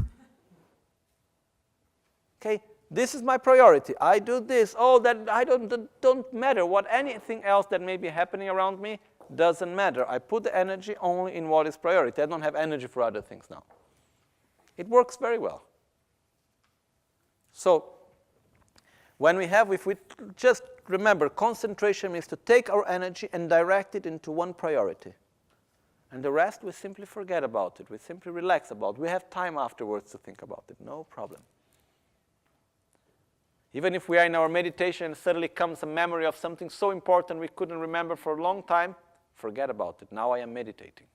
Okay, this is my priority. I do this. Oh, that I don't matter what anything else that may be happening around me doesn't matter. I put the energy only in what is priority. I don't have energy for other things now. It works very well. So, if we just remember, concentration means to take our energy and direct it into one priority. And the rest, we simply forget about it. We simply relax about it. We have time afterwards to think about it. No problem. Even if we are in our meditation and suddenly comes a memory of something so important we couldn't remember for a long time, forget about it. Now I am meditating.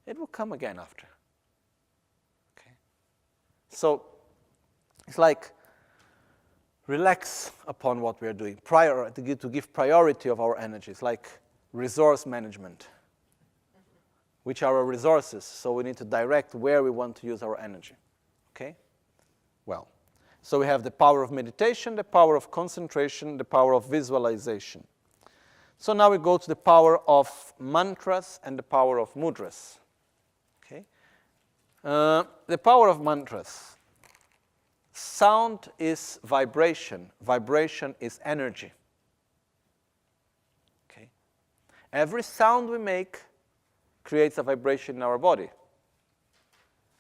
It will come again after. Okay. So it's like relax upon what we are doing. To give priority of our energies, like resource management. Which are our resources? So we need to direct where we want to use our energy. Okay? Well. So we have the power of meditation, the power of concentration, the power of visualization. So now we go to the power of mantras and the power of mudras. Okay? The power of mantras. Sound is vibration. Vibration is energy. Okay? Every sound we make creates a vibration in our body.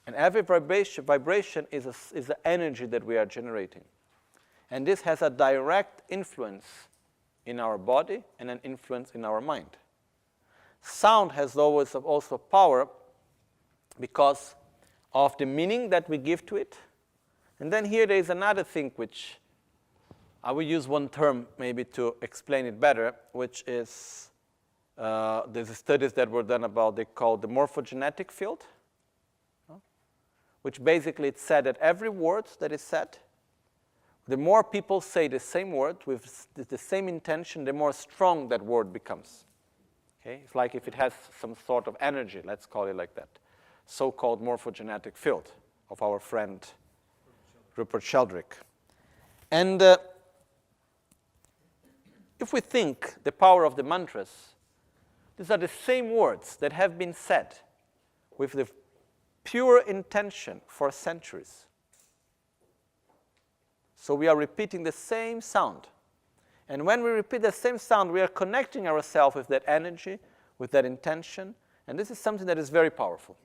And every vibration is the energy that we are generating. And this has a direct influence in our body and an influence in our mind. Sound has always also power because of the meaning that we give to it. And then here there is another thing which I will use one term maybe to explain it better, which is there's studies that were done about, they call the morphogenetic field. Which basically it said that every word that is said the more people say the same word with the same intention, the more strong that word becomes. Okay? It's like if it has some sort of energy, let's call it like that. So-called morphogenetic field of our friend Rupert Sheldrake. And if we think the power of the mantras, these are the same words that have been said with the pure intention for centuries. So we are repeating the same sound. And when we repeat the same sound, we are connecting ourselves with that energy, with that intention. And this is something that is very powerful.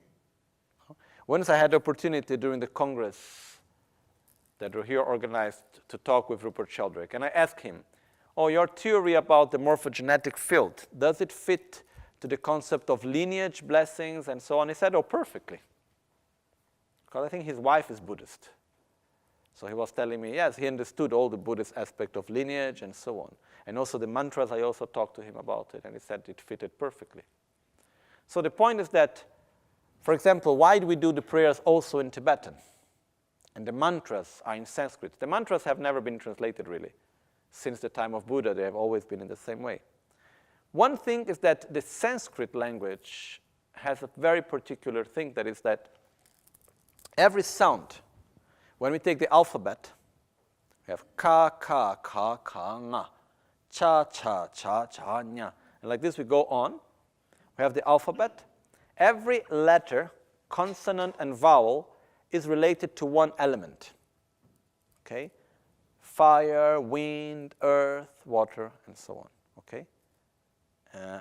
Once I had the opportunity during the Congress that were here organized to talk with Rupert Sheldrake. And I asked him, your theory about the morphogenetic field, does it fit to the concept of lineage, blessings, and so on? He said, perfectly. Because I think his wife is Buddhist. So he was telling me, yes, he understood all the Buddhist aspect of lineage and so on. And also the mantras, I also talked to him about it, and he said it fitted perfectly. So the point is that, for example, why do we do the prayers also in Tibetan? And the mantras are in Sanskrit. The mantras have never been translated, really. Since the time of Buddha, they have always been in the same way. One thing is that the Sanskrit language has a very particular thing, that is that every sound, when we take the alphabet, we have ka, ka, ka, ka, nga, cha, cha, cha, cha, nya. And like this we go on. We have the alphabet. Every letter, consonant, and vowel is related to one element. Okay? Fire, wind, earth, water, and so on. Okay?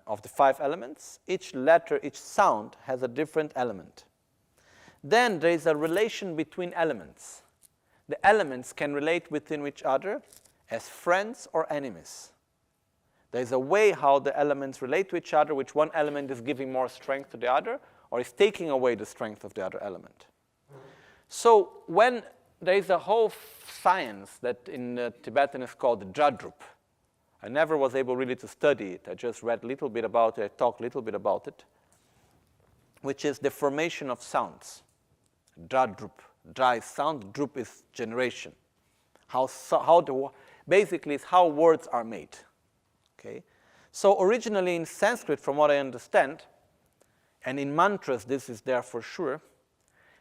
Of the 5 elements, each letter, each sound has a different element. Then there is a relation between elements. The elements can relate within each other as friends or enemies. There is a way how the elements relate to each other, which one element is giving more strength to the other, or is taking away the strength of the other element. So when there is a whole science that in Tibetan is called Jadrup. I never was able really to study it. I just read a little bit about it. I talked a little bit about it, which is the formation of sounds. Jadrup. Dra is sound, drup is generation. Basically, it's how words are made. Okay? So originally in Sanskrit, from what I understand, and in mantras, this is there for sure,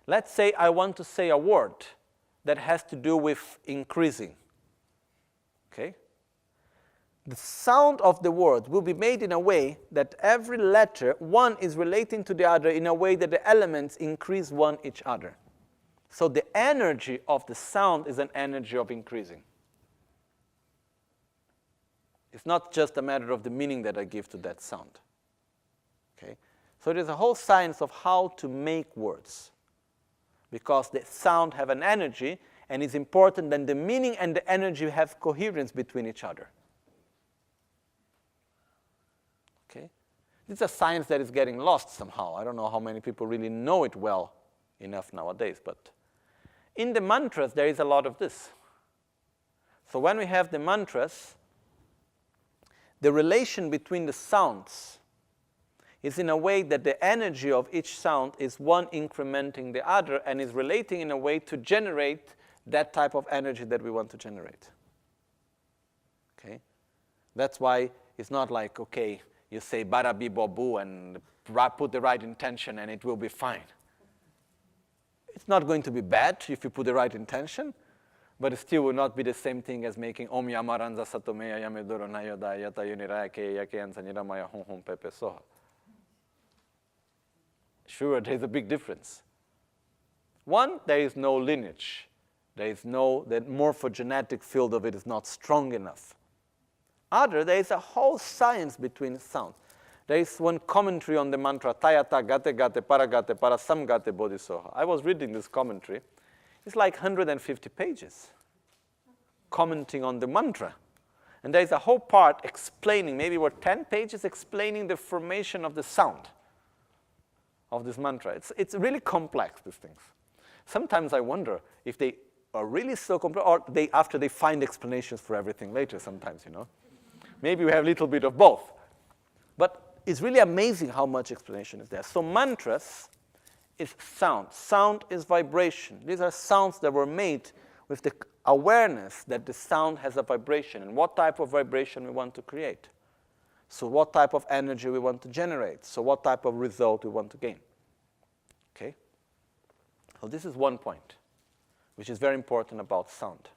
let's say I want to say a word that has to do with increasing. Okay? The sound of the word will be made in a way that every letter, one is relating to the other in a way that the elements increase one each other. So the energy of the sound is an energy of increasing. It's not just a matter of the meaning that I give to that sound. Okay? So there's a whole science of how to make words. Because the sound have an energy, and it's important that the meaning and the energy have coherence between each other. Okay? This is a science that is getting lost somehow. I don't know how many people really know it well enough nowadays, but in the mantras, there is a lot of this. So when we have the mantras, the relation between the sounds is in a way that the energy of each sound is one incrementing the other and is relating in a way to generate that type of energy that we want to generate. Okay? That's why it's not like, okay, you say barabi bobu and put the right intention and it will be fine. It's not going to be bad if you put the right intention, but it still will not be the same thing as making Om Yamaranza Satomeya Yamedoro Nayoda Yata Yuniraya Yake Ansanyiramaya Hum Hum Pepe Soha. Sure, there's a big difference. One, there is no lineage. There is no, the morphogenetic field of it is not strong enough. Other, there is a whole science between sounds. There is one commentary on the mantra, Tayata Gate Gate Paragate Parasamgate Bodhisoha. I was reading this commentary. It's like 150 pages commenting on the mantra. And there is a whole part explaining, maybe 10 pages explaining the formation of the sound of this mantra. It's really complex, these things. Sometimes I wonder if they are really so complex, or after they find explanations for everything later sometimes, you know. Maybe we have a little bit of both. But it's really amazing how much explanation is there. So mantras is sound. Sound is vibration. These are sounds that were made with the awareness that the sound has a vibration and what type of vibration we want to create. So what type of energy we want to generate. So what type of result we want to gain. Okay? So this is one point, which is very important about sound.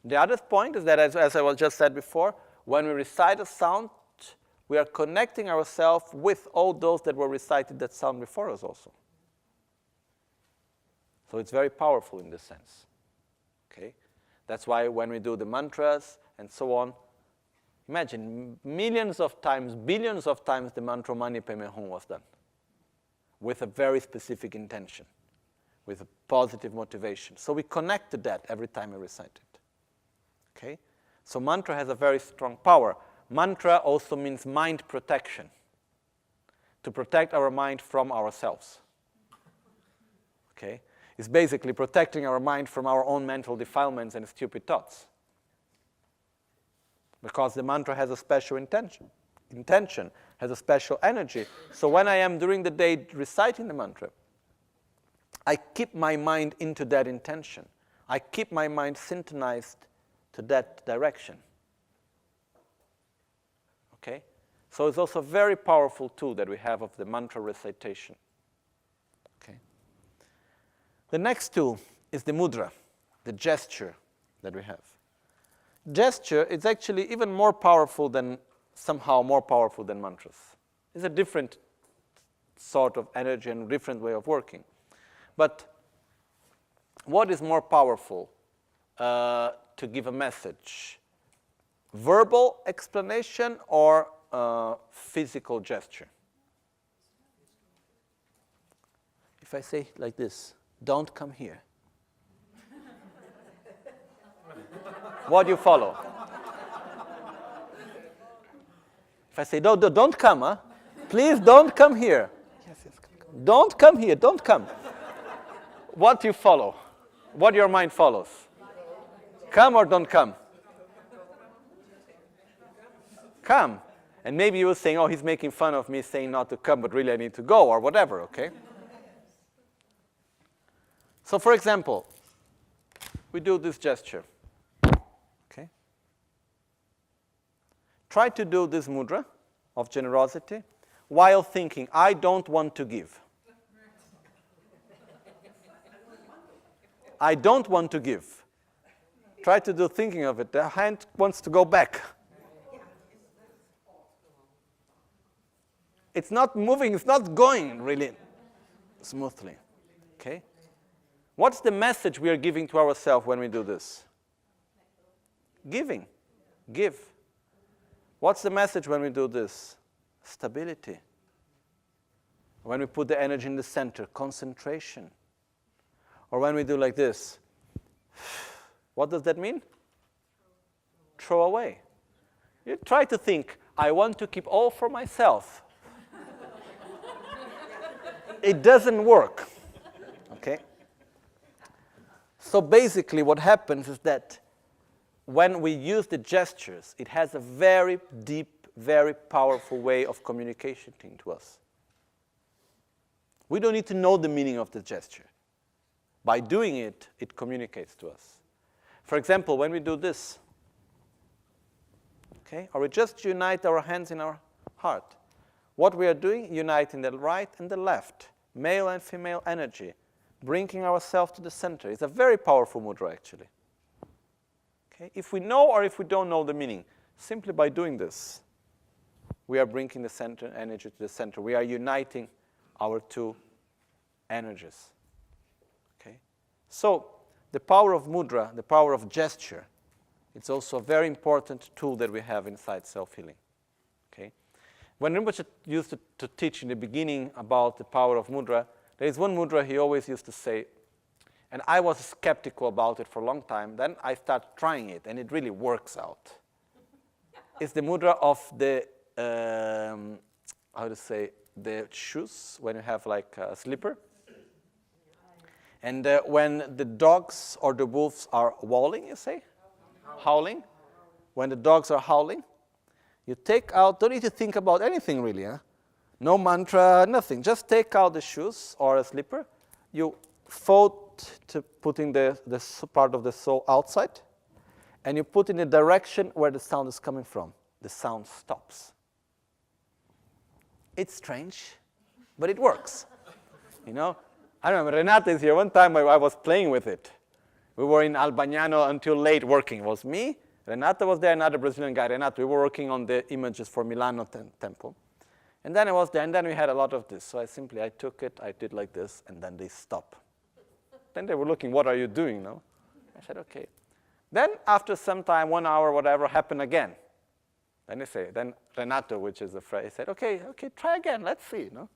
The other point is that, as I was just said before, when we recite a sound, we are connecting ourselves with all those that were recited that sound before us also. So it's very powerful in this sense. Okay? That's why when we do the mantras and so on, imagine millions of times, billions of times the mantra Mani Padme Hum was done with a very specific intention, with a positive motivation. So we connect to that every time we recite it. Okay? So mantra has a very strong power. Mantra also means mind protection, to protect our mind from ourselves. Okay? It's basically protecting our mind from our own mental defilements and stupid thoughts. Because the mantra has a special intention, has a special energy. So when I am during the day reciting the mantra, I keep my mind into that intention. I keep my mind synchronized to that direction. Okay? So it's also a very powerful tool that we have of the mantra recitation. Okay? The next tool is the mudra, the gesture that we have. Gesture is actually even more powerful than, somehow more powerful than mantras. It's a different sort of energy and different way of working. But what is more powerful to give a message? Verbal explanation or physical gesture? If I say like this, don't come here. What do you follow? If I say, don't come, huh? Please don't come here. Yes, come. Don't come here, don't come. What do you follow? What your mind follows? Come or don't come? Come. And maybe you were saying, oh, he's making fun of me saying not to come, but really I need to go, or whatever, okay? So for example, we do this gesture. Okay? Try to do this mudra of generosity while thinking, I don't want to give. I don't want to give. Try to do thinking of it. The hand wants to go back. It's not moving, it's not going really smoothly. Okay? What's the message we are giving to ourselves when we do this? Giving. Give. What's the message when we do this? Stability. When we put the energy in the center, concentration. Or when we do like this, what does that mean? Throw away. You try to think, I want to keep all for myself. It doesn't work. Okay? So basically what happens is that when we use the gestures, it has a very deep, very powerful way of communicating to us. We don't need to know the meaning of the gesture. By doing it, it communicates to us. For example, when we do this, okay, or we just unite our hands in our heart, what we are doing, uniting the right and the left, male and female energy, bringing ourselves to the center. It's a very powerful mudra, actually. Okay? If we know or if we don't know the meaning, simply by doing this, we are bringing the center energy to the center. We are uniting our two energies. Okay? So the power of mudra, the power of gesture, it's also a very important tool that we have inside self-healing. Okay? When Rinpoche used to teach in the beginning about the power of mudra, there is one mudra he always used to say, and I was skeptical about it for a long time. Then I started trying it, and it really works out. It's the mudra of the, how to say, the shoes, when you have like a slipper. And when the dogs or the wolves are howling, you say? Howling. When the dogs are howling, you take out, don't need to think about anything really, huh? No mantra, nothing. Just take out the shoes or a slipper. You fold to putting the part of the soul outside, and you put in the direction where the sound is coming from. The sound stops. It's strange, but it works. You know, I remember Renata is here. One time I was playing with it. We were in Albagnano until late working. It was me, Renata was there, another Brazilian guy, Renato. We were working on the images for Milano temple. And then I was there, and then we had a lot of this. So I took it, I did like this, and then they stop. Then they were looking, what are you doing, no? I said, okay. Then after some time, 1 hour, whatever, happened again. Then Renato, which is the friend, said, okay, try again, let's see, no?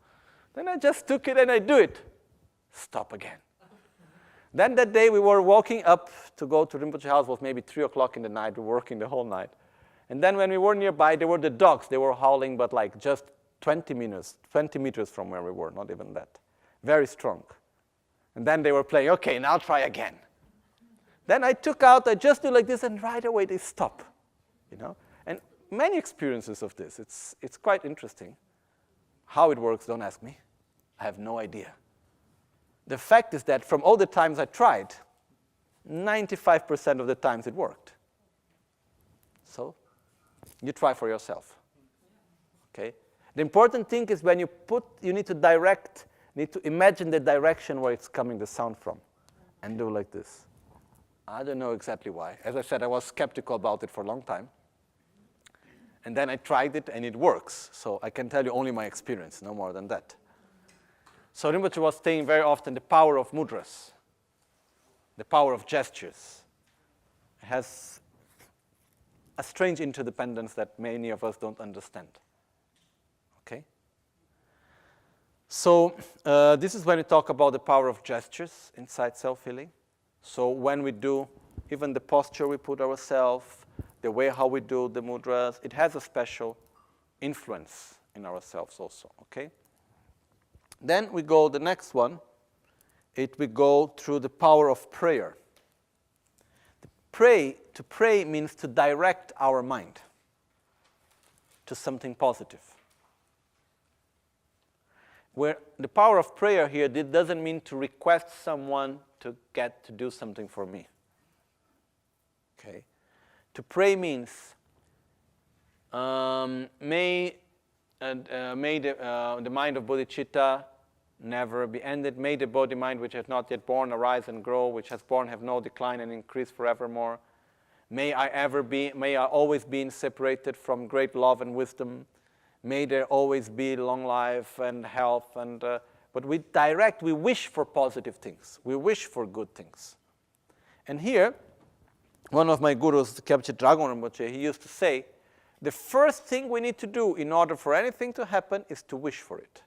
Then I just took it and I do it. Stop again. Then that day we were walking up to go to Rinpoche house. It was maybe 3 o'clock in the night. We were working the whole night. And then when we were nearby, there were the dogs. They were howling, but like just 20 meters from where we were, not even that. Very strong. And then they were playing, okay, now try again. Then I took out, I just do like this, and right away they stop, you know. And many experiences of this. It's quite interesting. How it works, don't ask me. I have no idea. The fact is that from all the times I tried, 95% of the times it worked. So you try for yourself. Okay? The important thing is when you need to imagine the direction where it's coming the sound from, and do like this. I don't know exactly why. As I said, I was skeptical about it for a long time. And then I tried it, and it works. So I can tell you only my experience, no more than that. So Rinpoche was saying very often the power of mudras, the power of gestures. It has a strange interdependence that many of us don't understand. Okay? So this is when we talk about the power of gestures inside self-healing. So when we do, even the posture we put ourselves, the way how we do the mudras, it has a special influence in ourselves also, okay? Then we go, the next one, we go through the power of prayer. To pray means to direct our mind to something positive. Where the power of prayer here, it doesn't mean to request someone to do something for me. Okay? To pray means, may the mind of bodhicitta never be ended. May the body mind which has not yet born arise and grow, which has born have no decline and increase forevermore. May I always be separated from great love and wisdom. May there always be long life and health. But we wish for positive things. We wish for good things. And here, one of my gurus, Kyabche Dragon Rinpoche, he used to say, the first thing we need to do in order for anything to happen is to wish for it.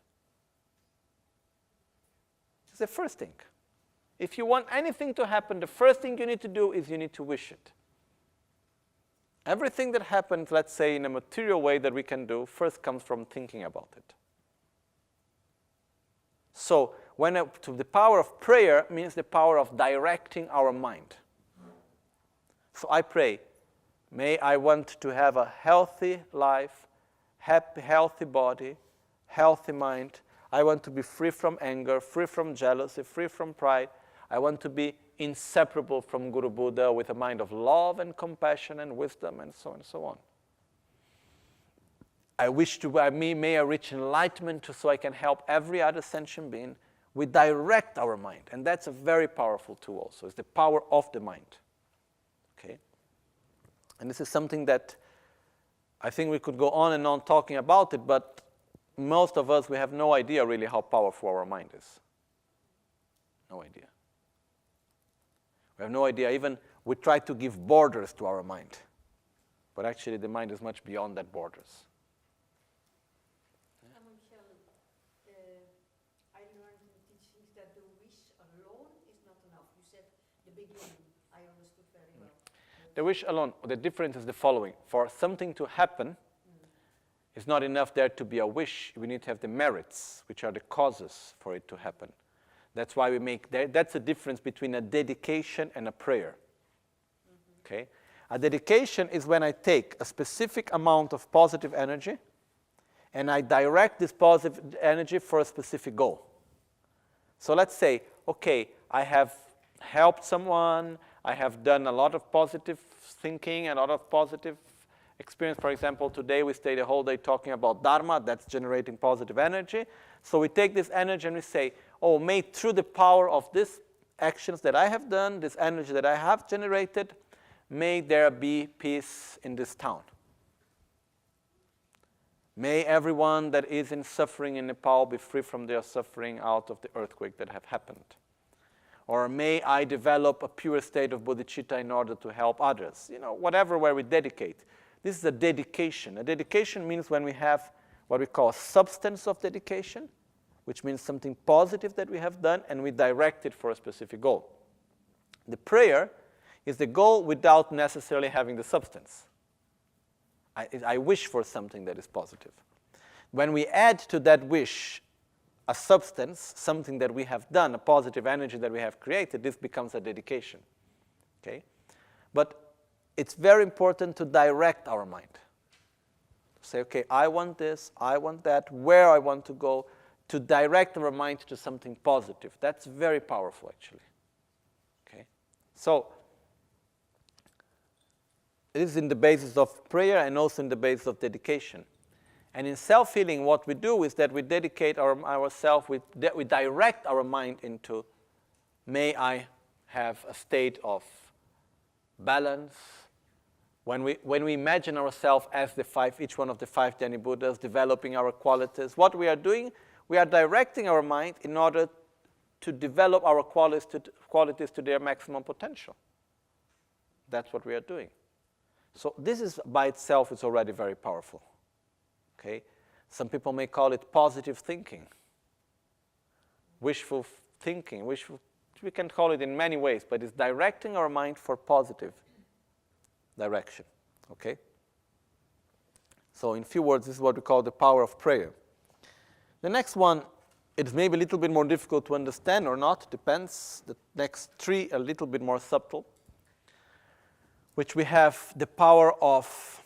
It's the first thing. If you want anything to happen, the first thing you need to do is you need to wish it. Everything that happens, let's say, in a material way that we can do, first comes from thinking about it. So, the power of prayer means the power of directing our mind. So I pray, may I want to have a healthy life, healthy body, healthy mind. I want to be free from anger, free from jealousy, free from pride. I want to be inseparable from Guru Buddha with a mind of love and compassion and wisdom and so on and so on. I wish may I reach enlightenment so I can help every other sentient being. We direct our mind, and that's a very powerful tool also. It's the power of the mind. Okay? And this is something that I think we could go on and on talking about it, but most of us, we have no idea really how powerful our mind is. No idea. We have no idea. Even we try to give borders to our mind. But actually the mind is much beyond that borders. Michel, I learned in teachings that the wish alone is not enough. You said the beginning. I understood very well. The wish alone, the difference is the following. For something to happen, it's not enough there to be a wish. We need to have the merits, which are the causes for it to happen. That's why we make, that's the difference between a dedication and a prayer. Okay? A dedication is when I take a specific amount of positive energy and I direct this positive energy for a specific goal. So let's say, okay, I have helped someone, I have done a lot of positive thinking, a lot of positive experience. For example, today we stayed a whole day talking about Dharma, that's generating positive energy. So we take this energy and we say, oh, may through the power of these actions that I have done, this energy that I have generated, may there be peace in this town. May everyone that is in suffering in Nepal be free from their suffering out of the earthquake that have happened. Or may I develop a pure state of bodhicitta in order to help others. You know, whatever where we dedicate. This is a dedication. A dedication means when we have what we call substance of dedication, which means something positive that we have done, and we direct it for a specific goal. The prayer is the goal without necessarily having the substance. I wish for something that is positive. When we add to that wish a substance, something that we have done, a positive energy that we have created, this becomes a dedication. Okay? But it's very important to direct our mind. Say, okay, I want this, I want that, where I want to go, to direct our mind to something positive. That's very powerful, actually. Okay? So, it is in the basis of prayer and also in the basis of dedication. And in self-healing, what we do is that we dedicate ourselves, we direct our mind into, may I have a state of balance. When we imagine ourselves as each one of the 5 Dhyani Buddhas, developing our qualities, what we are doing, we are directing our mind in order to develop our qualities to their maximum potential. That's what we are doing. So this is by itself is already very powerful. Okay? Some people may call it positive thinking, wishful thinking. We can call it in many ways, but it's directing our mind for positive direction. Okay? So in few words, this is what we call the power of prayer. The next one, it's maybe a little bit more difficult to understand or not, depends. The next 3 a little bit more subtle, which we have the power of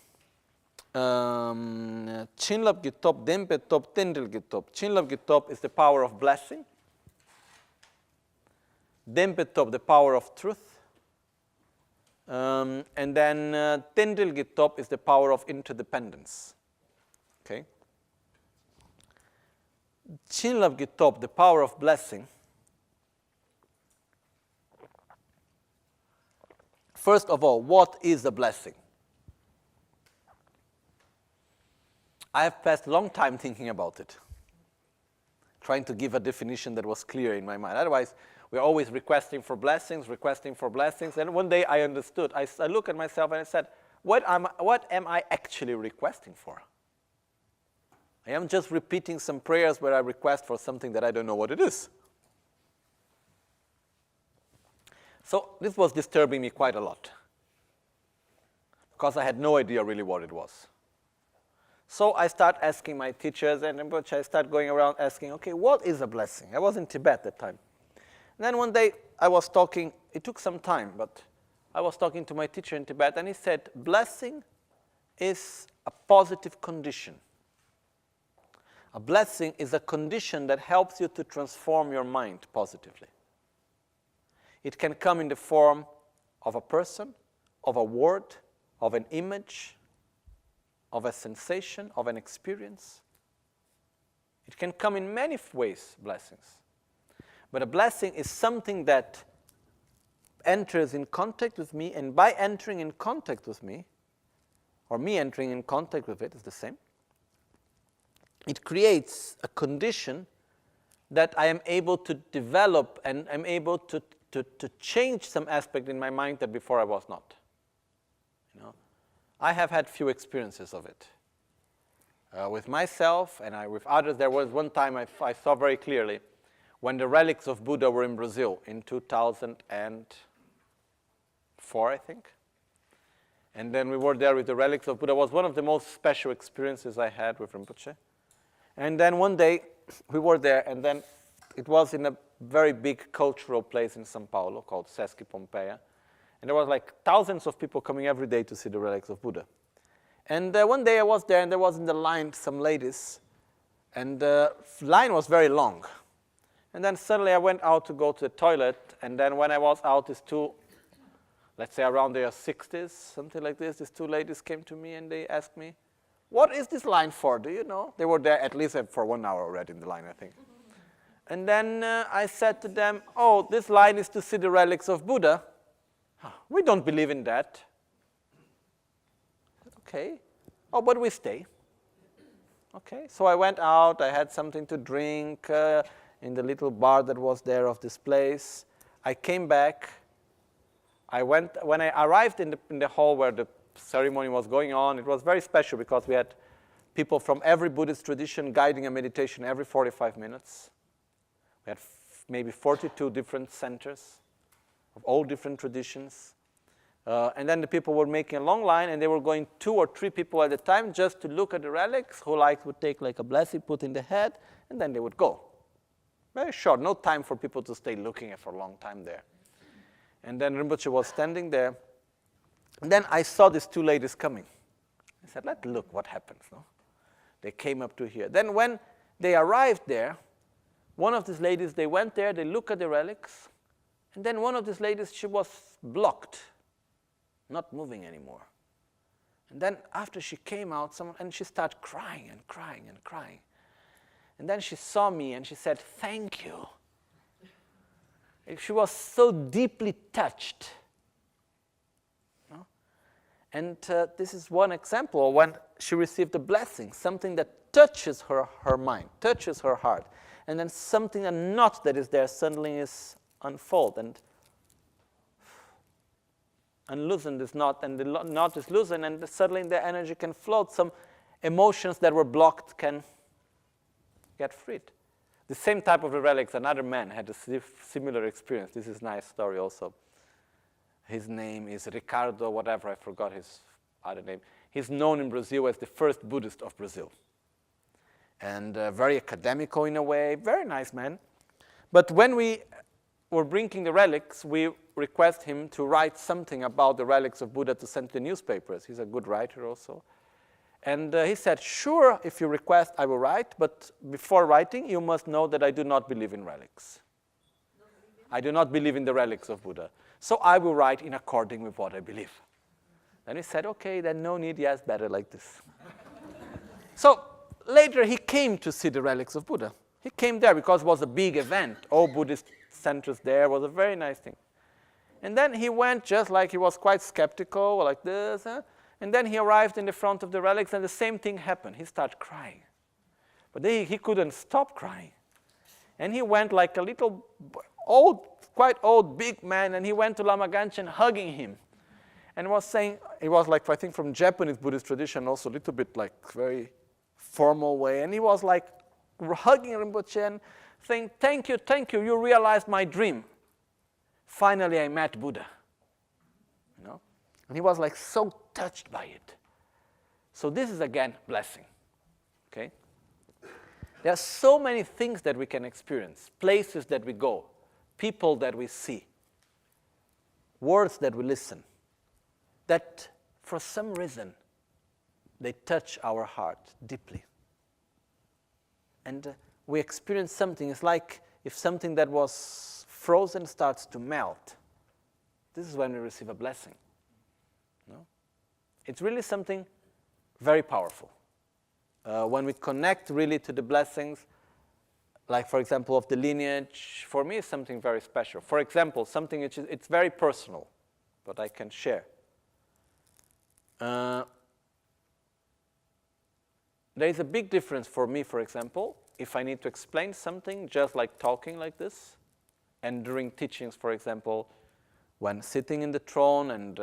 Chinlap Gitop, Dempe Top, Tendril Gitop. Chinlap Gitop is the power of blessing. Dempe Top, the power of truth. And then Tendril Gitop is the power of interdependence. Okay? Chinlap Gitop, the power of blessing. First of all, what is a blessing? I have passed a long time thinking about it, trying to give a definition that was clear in my mind. Otherwise, we're always requesting for blessings. And one day I understood. I looked at myself and I said, what am I actually requesting for? I am just repeating some prayers where I request for something that I don't know what it is. So this was disturbing me quite a lot, because I had no idea really what it was. So I start asking my teachers, and Rinpoche, I start going around asking, okay, what is a blessing? I was in Tibet at that time. And then one day I was talking, it took some time, but I was talking to my teacher in Tibet, and he said, blessing is a positive condition. A blessing is a condition that helps you to transform your mind positively. It can come in the form of a person, of a word, of an image, of a sensation, of an experience. It can come in many ways, blessings. But a blessing is something that enters in contact with me, and by entering in contact with me, or me entering in contact with it, is the same. It creates a condition that I am able to develop, and I'm able to change some aspect in my mind that before I was not. You know, I have had few experiences of it. With myself and with others, there was one time I saw very clearly when the relics of Buddha were in Brazil in 2004, I think. And then we were there with the relics of Buddha. It was one of the most special experiences I had with Rinpoche. And then one day we were there, and then it was in a very big cultural place in São Paulo called Sesc Pompeia. And there was like thousands of people coming every day to see the relics of Buddha. And one day I was there, and there was in the line some ladies, and the line was very long. And then suddenly I went out to go to the toilet, and then when I was out, these two, let's say around their 60s, something like this, these two ladies came to me and they asked me, what is this line for, do you know? They were there at least for 1 hour already in the line, I think. And then I said to them, oh, this line is to see the relics of Buddha. We don't believe in that. Okay. Oh, but we stay. Okay. So I went out. I had something to drink in the little bar that was there of this place. I came back. When I arrived in the hall where the ceremony was going on, it was very special because we had people from every Buddhist tradition guiding a meditation every 45 minutes. We had maybe 42 different centers of all different traditions. And then the people were making a long line, and they were going 2 or 3 people at a time just to look at the relics. Who would take like a blessing, put in the head, and then they would go. Very short, no time for people to stay looking at for a long time there. And then Rinpoche was standing there. And then I saw these 2 ladies coming. I said, let's look what happens. No? They came up to here. Then when they arrived there, one of these ladies, they went there, they looked at the relics, and then one of these ladies, she was blocked, not moving anymore. And then after she came out, and she started crying and crying and crying. And then she saw me and she said, thank you. She was so deeply touched. No? And this is one example when she received a blessing, something that touches her mind, touches her heart. And then something, a knot that is there suddenly is unfold and unloosen this knot, and the knot is loosened, and suddenly the energy can float. Some emotions that were blocked can get freed. The same type of relics, another man had a similar experience. This is a nice story also. His name is Ricardo, whatever, I forgot his other name. He's known in Brazil as the first Buddhist of Brazil. And very academical in a way, very nice man. But when we were bringing the relics, we request him to write something about the relics of Buddha to send to the newspapers. He's a good writer also. And he said, sure, if you request, I will write, but before writing, you must know that I do not believe in relics. I do not believe in the relics of Buddha. So I will write in according with what I believe. Then he said, okay, then no need, yes, better like this. So later he came to see the relics of Buddha. He came there because it was a big event. All Buddhist centers there. It was a very nice thing. And then he went just like he was quite skeptical, like this. And then he arrived in the front of the relics, and the same thing happened. He started crying. But then he couldn't stop crying. And he went like a little old, quite old, big man, and he went to Lama Ganchen hugging him. And was saying, he was like, I think from Japanese Buddhist tradition also, a little bit like very formal way. And he was like hugging Rinpoche and saying, thank you, you realized my dream. Finally, I met Buddha. You know? And he was like so touched by it. So this is again blessing. Okay? There are so many things that we can experience, places that we go, people that we see, words that we listen, that for some reason they touch our heart deeply. And we experience something. It's like if something that was frozen starts to melt. This is when we receive a blessing. No? It's really something very powerful. When we connect really to the blessings, like for example of the lineage, for me it's something very special. For example, something which is, it's very personal, but I can share. There is a big difference for me, for example, if I need to explain something just like talking like this, and during teachings, for example, when sitting in the throne, and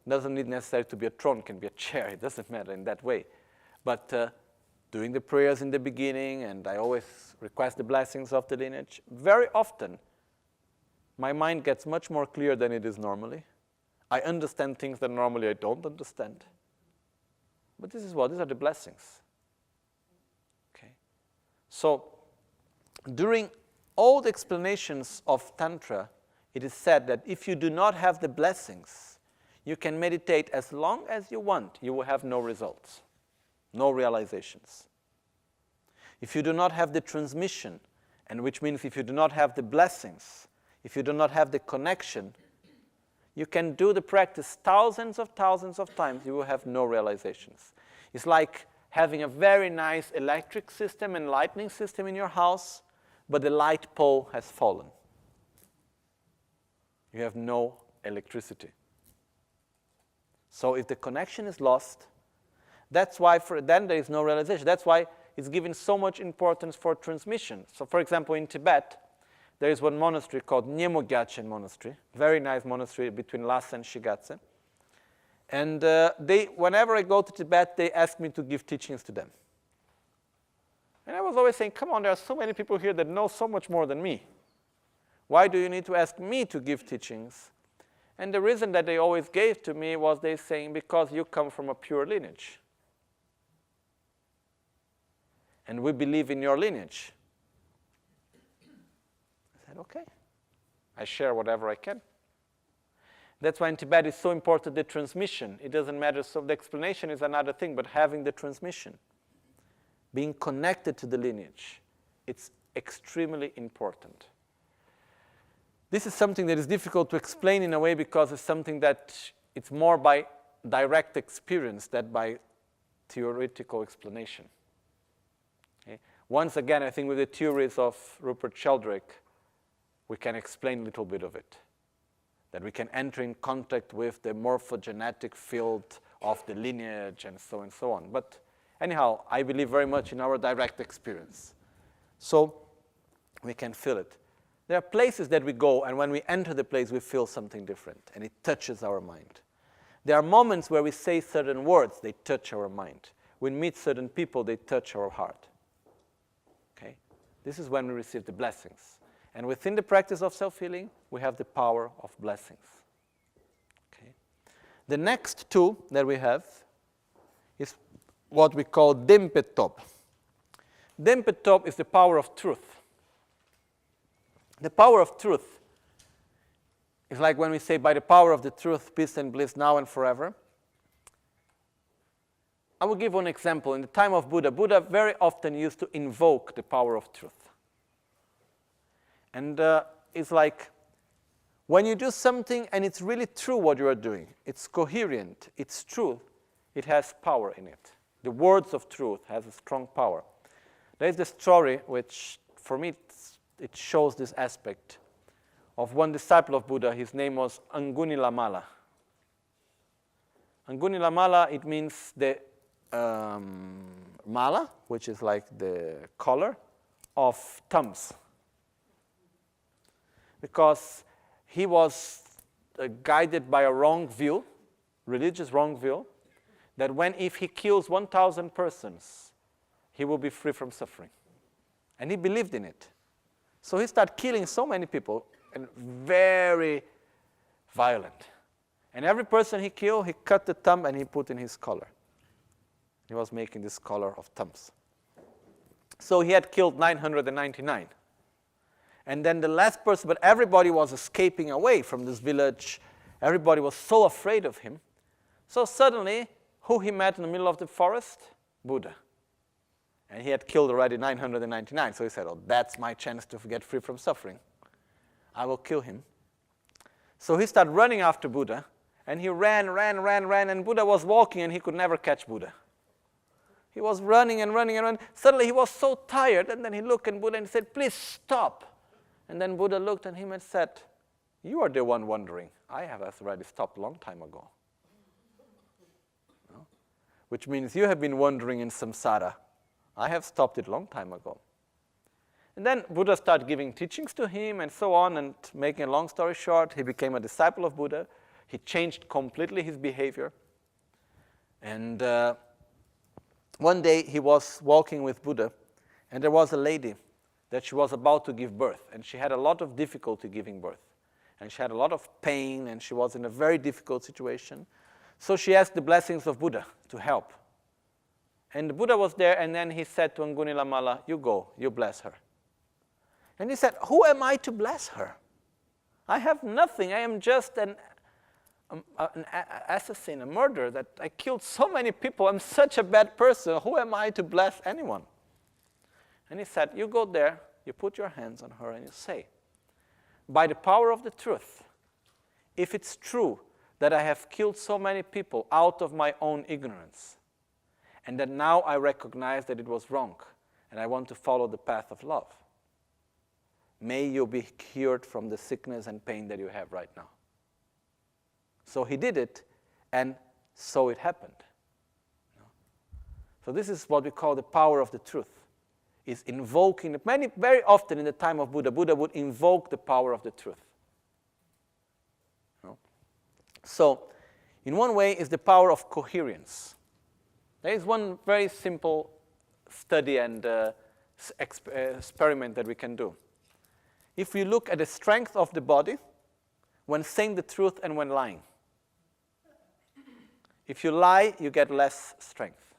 doesn't need necessarily to be a throne, it can be a chair, it doesn't matter in that way. But doing the prayers in the beginning, and I always request the blessings of the lineage, very often my mind gets much more clear than it is normally. I understand things that normally I don't understand. But this is what? These are the blessings. Okay. So, during all the explanations of Tantra, it is said that if you do not have the blessings, you can meditate as long as you want, you will have no results, no realizations. If you do not have the transmission And which means if you do not have the blessings, if you do not have the connection, you can do the practice thousands of times, you will have no realizations. It's like having a very nice electric system and lighting system in your house, but the light pole has fallen. You have no electricity. So if the connection is lost, that's why then there is no realization. That's why it's given so much importance for transmission. So for example, in Tibet, there is one monastery called Nyemogyachen Monastery, very nice monastery between Lhasa and Shigatse. And whenever I go to Tibet, they ask me to give teachings to them. And I was always saying, come on, there are so many people here that know so much more than me. Why do you need to ask me to give teachings? And the reason that they always gave to me was they saying, because you come from a pure lineage. And we believe in your lineage. I said, okay. I share whatever I can. That's why in Tibet it's so important, the transmission. It doesn't matter, so the explanation is another thing, but having the transmission, being connected to the lineage, it's extremely important. This is something that is difficult to explain in a way because it's something that it's more by direct experience than by theoretical explanation. Okay? Once again, I think with the theories of Rupert Sheldrake, we can explain a little bit of it. That we can enter in contact with the morphogenetic field of the lineage and so on. But anyhow, I believe very much in our direct experience. So we can feel it. There are places that we go, and when we enter the place, we feel something different, and it touches our mind. There are moments where we say certain words, they touch our mind. When we meet certain people, they touch our heart. Okay? This is when we receive the blessings. And within the practice of self-healing, we have the power of blessings. Okay. The next two that we have is what we call Dimpetop. Dimpetop is the power of truth. The power of truth is like when we say, by the power of the truth, peace and bliss now and forever. I will give one example. In the time of Buddha, Buddha very often used to invoke the power of truth. And it's like when you do something and it's really true what you are doing, it's coherent, it's true, it has power in it. The words of truth has a strong power. There is the story which, for me, it shows this aspect of one disciple of Buddha. His name was Angunilamala. Angunilamala, it means the mala, which is like the collar of thumbs. Because he was guided by a wrong view, religious wrong view, that if he kills 1,000 persons, he will be free from suffering. And he believed in it. So he started killing so many people, and very violent. And every person he killed, he cut the thumb and he put in his collar. He was making this collar of thumbs. So he had killed 999. And then the last person, but everybody was escaping away from this village. Everybody was so afraid of him. So suddenly, who he met in the middle of the forest? Buddha. And he had killed already 999. So he said, oh, that's my chance to get free from suffering. I will kill him. So he started running after Buddha. And he ran. And Buddha was walking and he could never catch Buddha. He was running and running. Suddenly he was so tired. And then he looked at Buddha and said, please stop. And then Buddha looked at him and said, you are the one wandering. I have already stopped a long time ago. No? Which means you have been wandering in samsara. I have stopped it a long time ago. And then Buddha started giving teachings to him and so on, and making a long story short, he became a disciple of Buddha. He changed completely his behavior. And one day he was walking with Buddha, and there was a lady that she was about to give birth, and she had a lot of difficulty giving birth. And she had a lot of pain, and she was in a very difficult situation. So she asked the blessings of Buddha to help. And the Buddha was there, and then he said to Angunilamala, you go, you bless her. And he said, who am I to bless her? I have nothing. I am just an assassin, a murderer, that I killed so many people. I'm such a bad person. Who am I to bless anyone? And he said, you go there you put your hands on her and you say, by the power of the truth, if it's true that I have killed so many people out of my own ignorance, and that now I recognize that it was wrong, and I want to follow the path of love, may you be cured from the sickness and pain that you have right now. So he did it, and so it happened. So this is what we call the power of the truth, is invoking, very often in the time of Buddha, Buddha would invoke the power of the truth. So, in one way, is the power of coherence. There is one very simple study and experiment that we can do. If we look at the strength of the body when saying the truth and when lying. If you lie, you get less strength.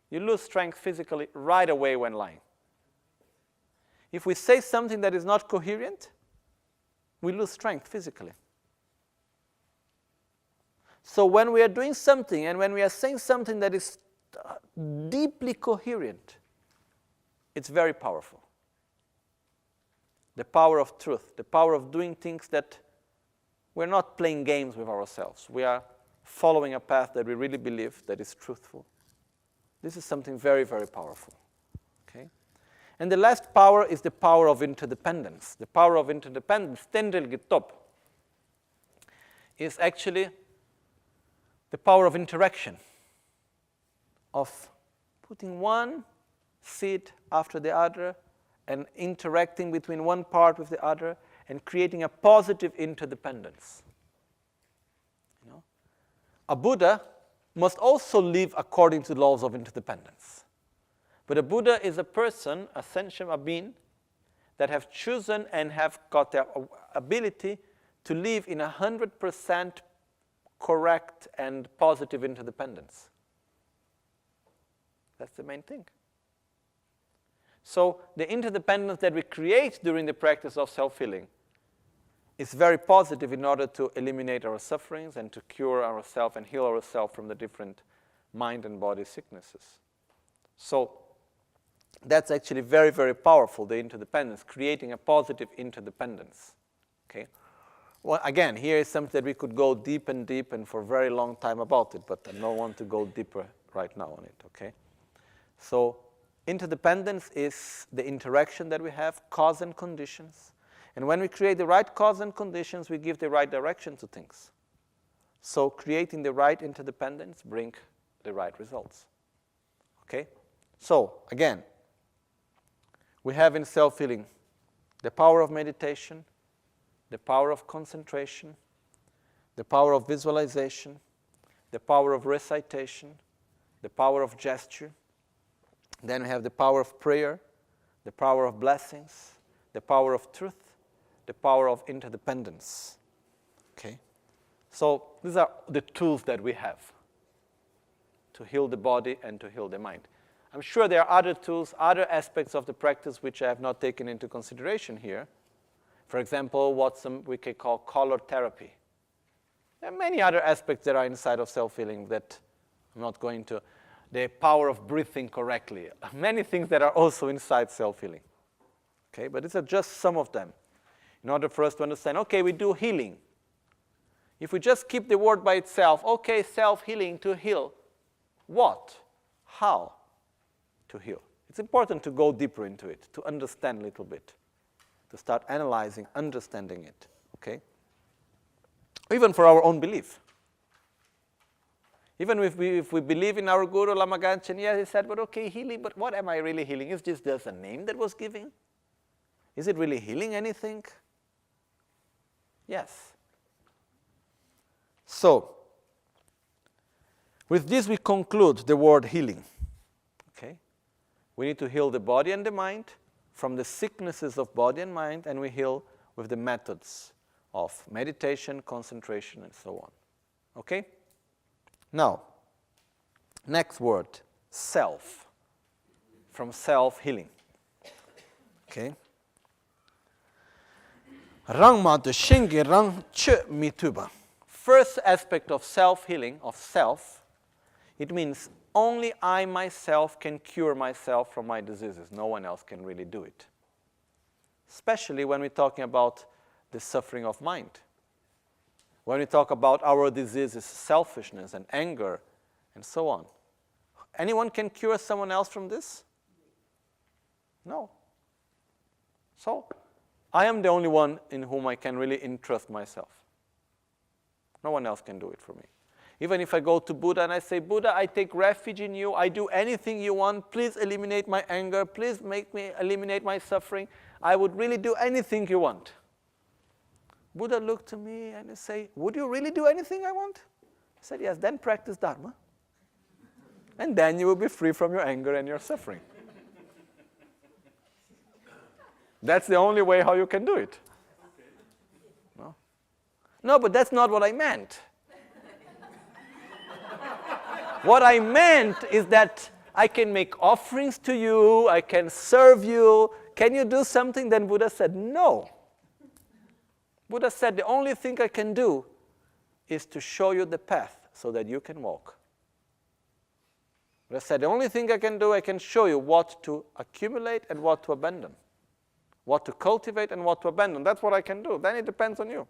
You lose strength physically right away when lying. If we say something that is not coherent, we lose strength physically. So when we are doing something and when we are saying something that is deeply coherent, it's very powerful. The power of truth, the power of doing things that we're not playing games with ourselves. We are following a path that we really believe that is truthful. This is something very, very powerful. Okay? And the last power is the power of interdependence. The power of interdependence, Tantric, is actually the power of interaction, of putting one seed after the other and interacting between one part with the other and creating a positive interdependence. You know? A Buddha must also live according to the laws of interdependence. But a Buddha is a person, a sentient, a being, that have chosen and have got the ability to live in 100% correct and positive interdependence. That's the main thing. So the interdependence that we create during the practice of self-healing is very positive in order to eliminate our sufferings and to cure ourselves and heal ourselves from the different mind and body sicknesses. So that's actually very, very powerful, the interdependence, creating a positive interdependence. Okay? Well, again, here is something that we could go deep and for a very long time about it, but I don't want to go deeper right now on it, okay? So interdependence is the interaction that we have, cause and conditions. And when we create the right cause and conditions, we give the right direction to things. So creating the right interdependence brings the right results. Okay? So, again, we have in self-healing the power of meditation, the power of concentration, the power of visualization, the power of recitation, the power of gesture. Then we have the power of prayer, the power of blessings, the power of truth, the power of interdependence. Okay? So these are the tools that we have to heal the body and to heal the mind. I'm sure there are other tools, other aspects of the practice which I have not taken into consideration here. For example, what we can call color therapy. There are many other aspects that are inside of self-healing that I'm not going to. The power of breathing correctly. Many things that are also inside self-healing. Okay, but these are just some of them. In order for us to understand, okay, we do healing. If we just keep the word by itself, okay, self-healing, to heal. What? How to heal? It's important to go deeper into it, to understand a little bit, to start analyzing, understanding it, okay? Even for our own belief. Even if we believe in our Guru, Lama Ganchen, yeah, he said, but okay, healing, but what am I really healing? Is this just a name that was given? Is it really healing anything? Yes. So, with this we conclude the word healing. Okay? We need to heal the body and the mind from the sicknesses of body and mind, and we heal with the methods of meditation, concentration, and so on. Okay? Now, next word, self, from self-healing. Okay? First aspect of self-healing, of self, it means only I myself can cure myself from my diseases. No one else can really do it. especially when we're talking about the suffering of mind. When we talk about our diseases, selfishness and anger and so on. Anyone can cure someone else from this? No. So, I am the only one in whom I can really entrust myself. No one else can do it for me. Even if I go to Buddha and I say, Buddha, I take refuge in you, I do anything you want, please eliminate my anger, please make me eliminate my suffering, I would really do anything you want. Buddha looked to me and he said, would you really do anything I want? I said, yes, then practice Dharma. And then you will be free from your anger and your suffering. That's the only way how you can do it. No? No, but that's not what I meant. What I meant is that I can make offerings to you, I can serve you. Can you do something? Then Buddha said, no. Buddha said, the only thing I can do is to show you the path so that you can walk. Buddha said, the only thing I can do, I can show you what to accumulate and what to abandon. What to cultivate and what to abandon. That's what I can do. Then it depends on you.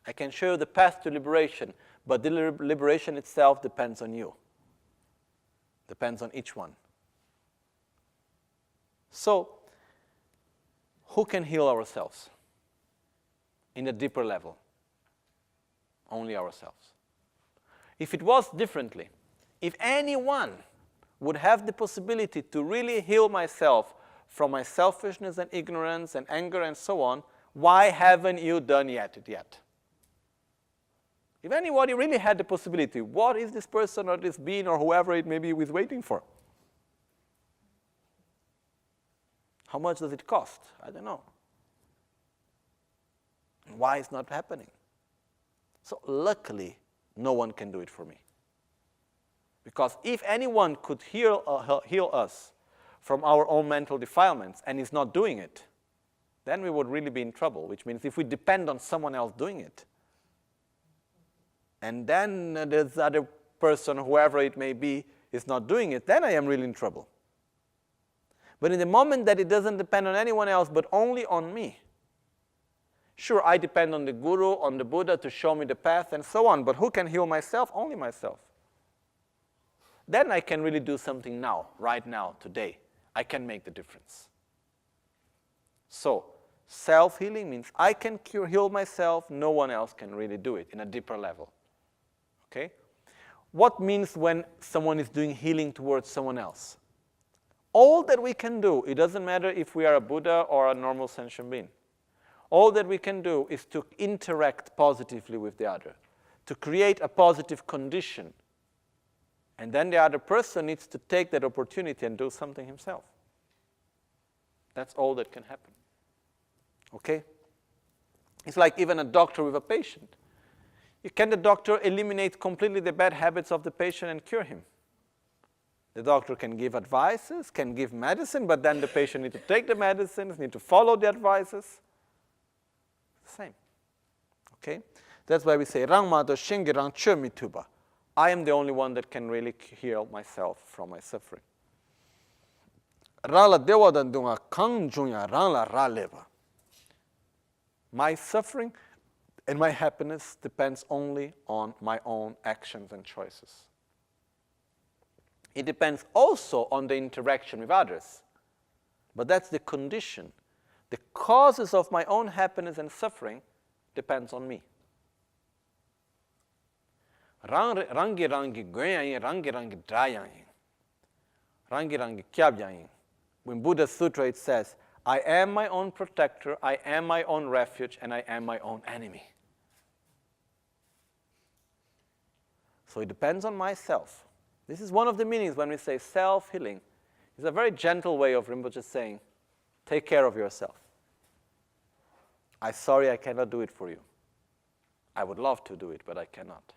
I can show you the path to liberation, but the liberation itself depends on you. Depends on each one. So, who can heal ourselves? In a deeper level. Only ourselves. If it was differently, if anyone would have the possibility to really heal myself from my selfishness and ignorance and anger and so on, why haven't you done it yet? If anybody really had the possibility, what is this person or this being or whoever it may be is waiting for? How much does it cost? I don't know. Why it's not happening? So luckily, no one can do it for me. Because if anyone could heal us from our own mental defilements and is not doing it, then we would really be in trouble, which means if we depend on someone else doing it, and then this other person, whoever it may be, is not doing it, then I am really in trouble. But in the moment that it doesn't depend on anyone else but only on me, sure, I depend on the Guru, on the Buddha to show me the path and so on, but who can heal myself? Only myself. Then I can really do something now, right now, today. I can make the difference. So, self-healing means I can heal myself, no one else can really do it in a deeper level. Okay? What means when someone is doing healing towards someone else? All that we can do, it doesn't matter if we are a Buddha or a normal sentient being. All that we can do is to interact positively with the other, to create a positive condition. And then the other person needs to take that opportunity and do something himself. That's all that can happen. Okay? It's like even a doctor with a patient. Can the doctor eliminate completely the bad habits of the patient and cure him? The doctor can give advices, can give medicine, but then the patient needs to take the medicines, need to follow the advices. Same. Okay? That's why we say, Rang ma do shingi rang che mi tuba. I am the only one that can really heal myself from my suffering. Rang la dewa dan dunga kang junya rang la ra leba. My suffering and my happiness depends only on my own actions and choices. It depends also on the interaction with others. But that's the condition. The causes of my own happiness and suffering depends on me. Rangi rangi goyayin, rangi rangi drayayin. Rangi rangi kyabyayin. In Buddha's Sutra it says, I am my own protector, I am my own refuge, and I am my own enemy. So it depends on myself. This is one of the meanings when we say self-healing. It's a very gentle way of Rinpoche saying, take care of yourself. I'm sorry I cannot do it for you. I would love to do it, but I cannot.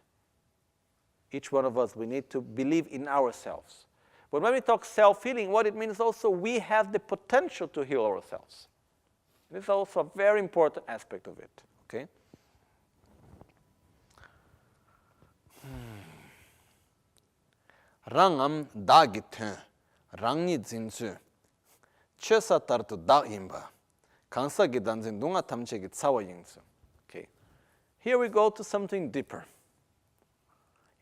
Each one of us, we need to believe in ourselves. But when we talk self-healing, what it means also, we have the potential to heal ourselves. This is also a very important aspect of it. Okay? Rangam dagit rangni zinzu Chesa tartu da imba. Kansa gidanzin dunga tamche git sawa yingsu. Okay. Here we go to something deeper.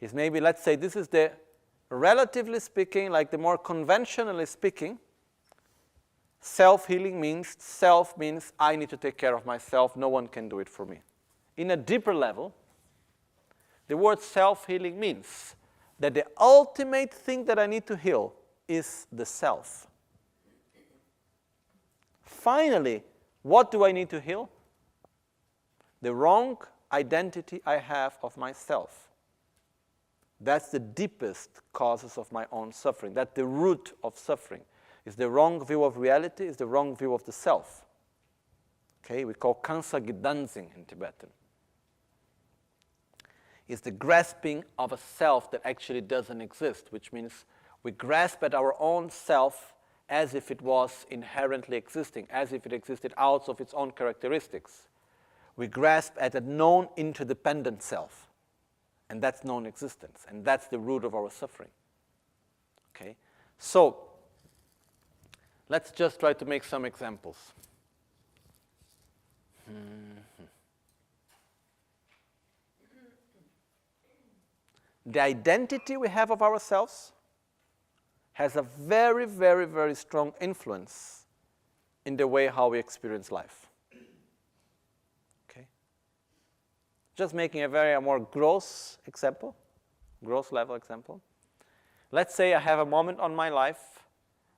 Is maybe, let's say, this is the, relatively speaking, like the more conventionally speaking, self-healing means, self means I need to take care of myself, no one can do it for me. In a deeper level, the word self-healing means that the ultimate thing that I need to heal is the self. Finally, what do I need to heal? The wrong identity I have of myself. That's the deepest causes of my own suffering. That's the root of suffering. It's the wrong view of reality, it's the wrong view of the self. Okay, we call kansa gidanzing in Tibetan. It's the grasping of a self that actually doesn't exist, which means we grasp at our own self as if it was inherently existing, as if it existed out of its own characteristics. We grasp at a known interdependent self. And that's non-existence, and that's the root of our suffering. Okay? So, let's just try to make some examples. The identity we have of ourselves has a very, very, very strong influence in the way how we experience life. Just making a more gross example, gross level example. Let's say I have a moment on my life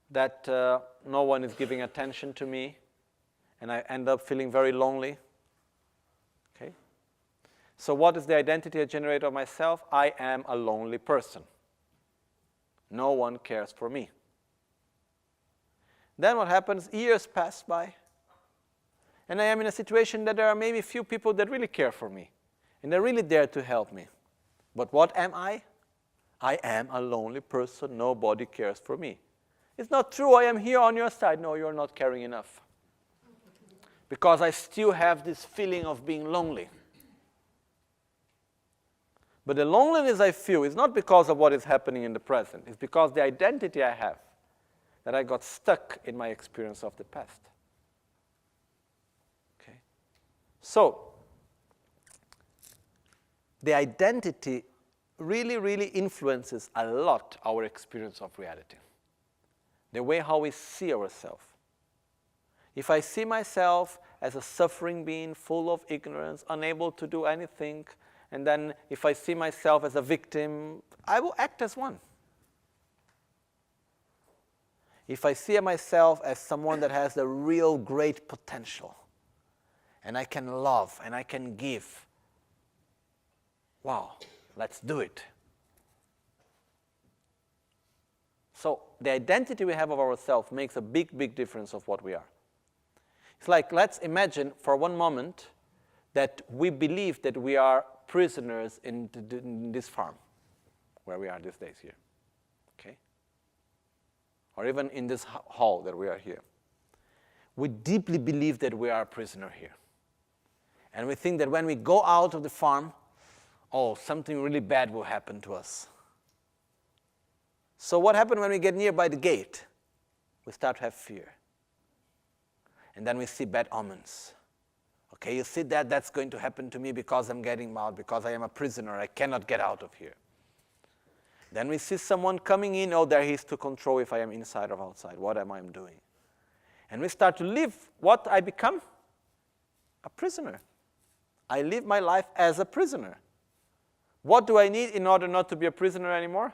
that no one is giving attention to me, and I end up feeling very lonely. Okay? So what is the identity I generate of myself? I am a lonely person. No one cares for me. Then what happens? Years pass by, and I am in a situation that there are maybe few people that really care for me. And they're really there to help me. But what am I? I am a lonely person. Nobody cares for me. It's not true I am here on your side. No, you're not caring enough. Because I still have this feeling of being lonely. But the loneliness I feel is not because of what is happening in the present. It's because the identity I have, that I got stuck in my experience of the past. Okay? So, the identity really, really influences a lot our experience of reality. The way how we see ourselves. If I see myself as a suffering being, full of ignorance, unable to do anything, and then if I see myself as a victim, I will act as one. If I see myself as someone that has a real great potential, and I can love, and I can give, wow, let's do it. So the identity we have of ourselves makes a big, big difference of what we are. It's like, let's imagine for one moment that we believe that we are prisoners in this farm, where we are these days here. Okay? Or even in this hall that we are here. We deeply believe that we are a prisoner here. And we think that when we go out of the farm, oh, something really bad will happen to us. So what happens when we get nearby the gate? We start to have fear. And then we see bad omens. Okay, you see that? That's going to happen to me because I'm getting out, because I am a prisoner. I cannot get out of here. Then we see someone coming in. Oh, there he is to control if I am inside or outside. What am I doing? And we start to live what I become? A prisoner. I live my life as a prisoner. What do I need in order not to be a prisoner anymore?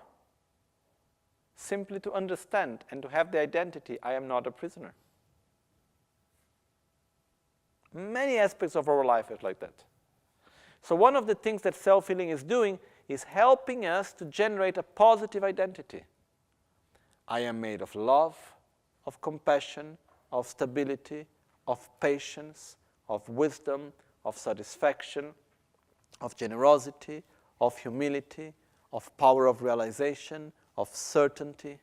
Simply to understand and to have the identity, I am not a prisoner. Many aspects of our life is like that. So one of the things that self-healing is doing is helping us to generate a positive identity. I am made of love, of compassion, of stability, of patience, of wisdom, of satisfaction, of generosity, of humility, of power of realization, of certainty,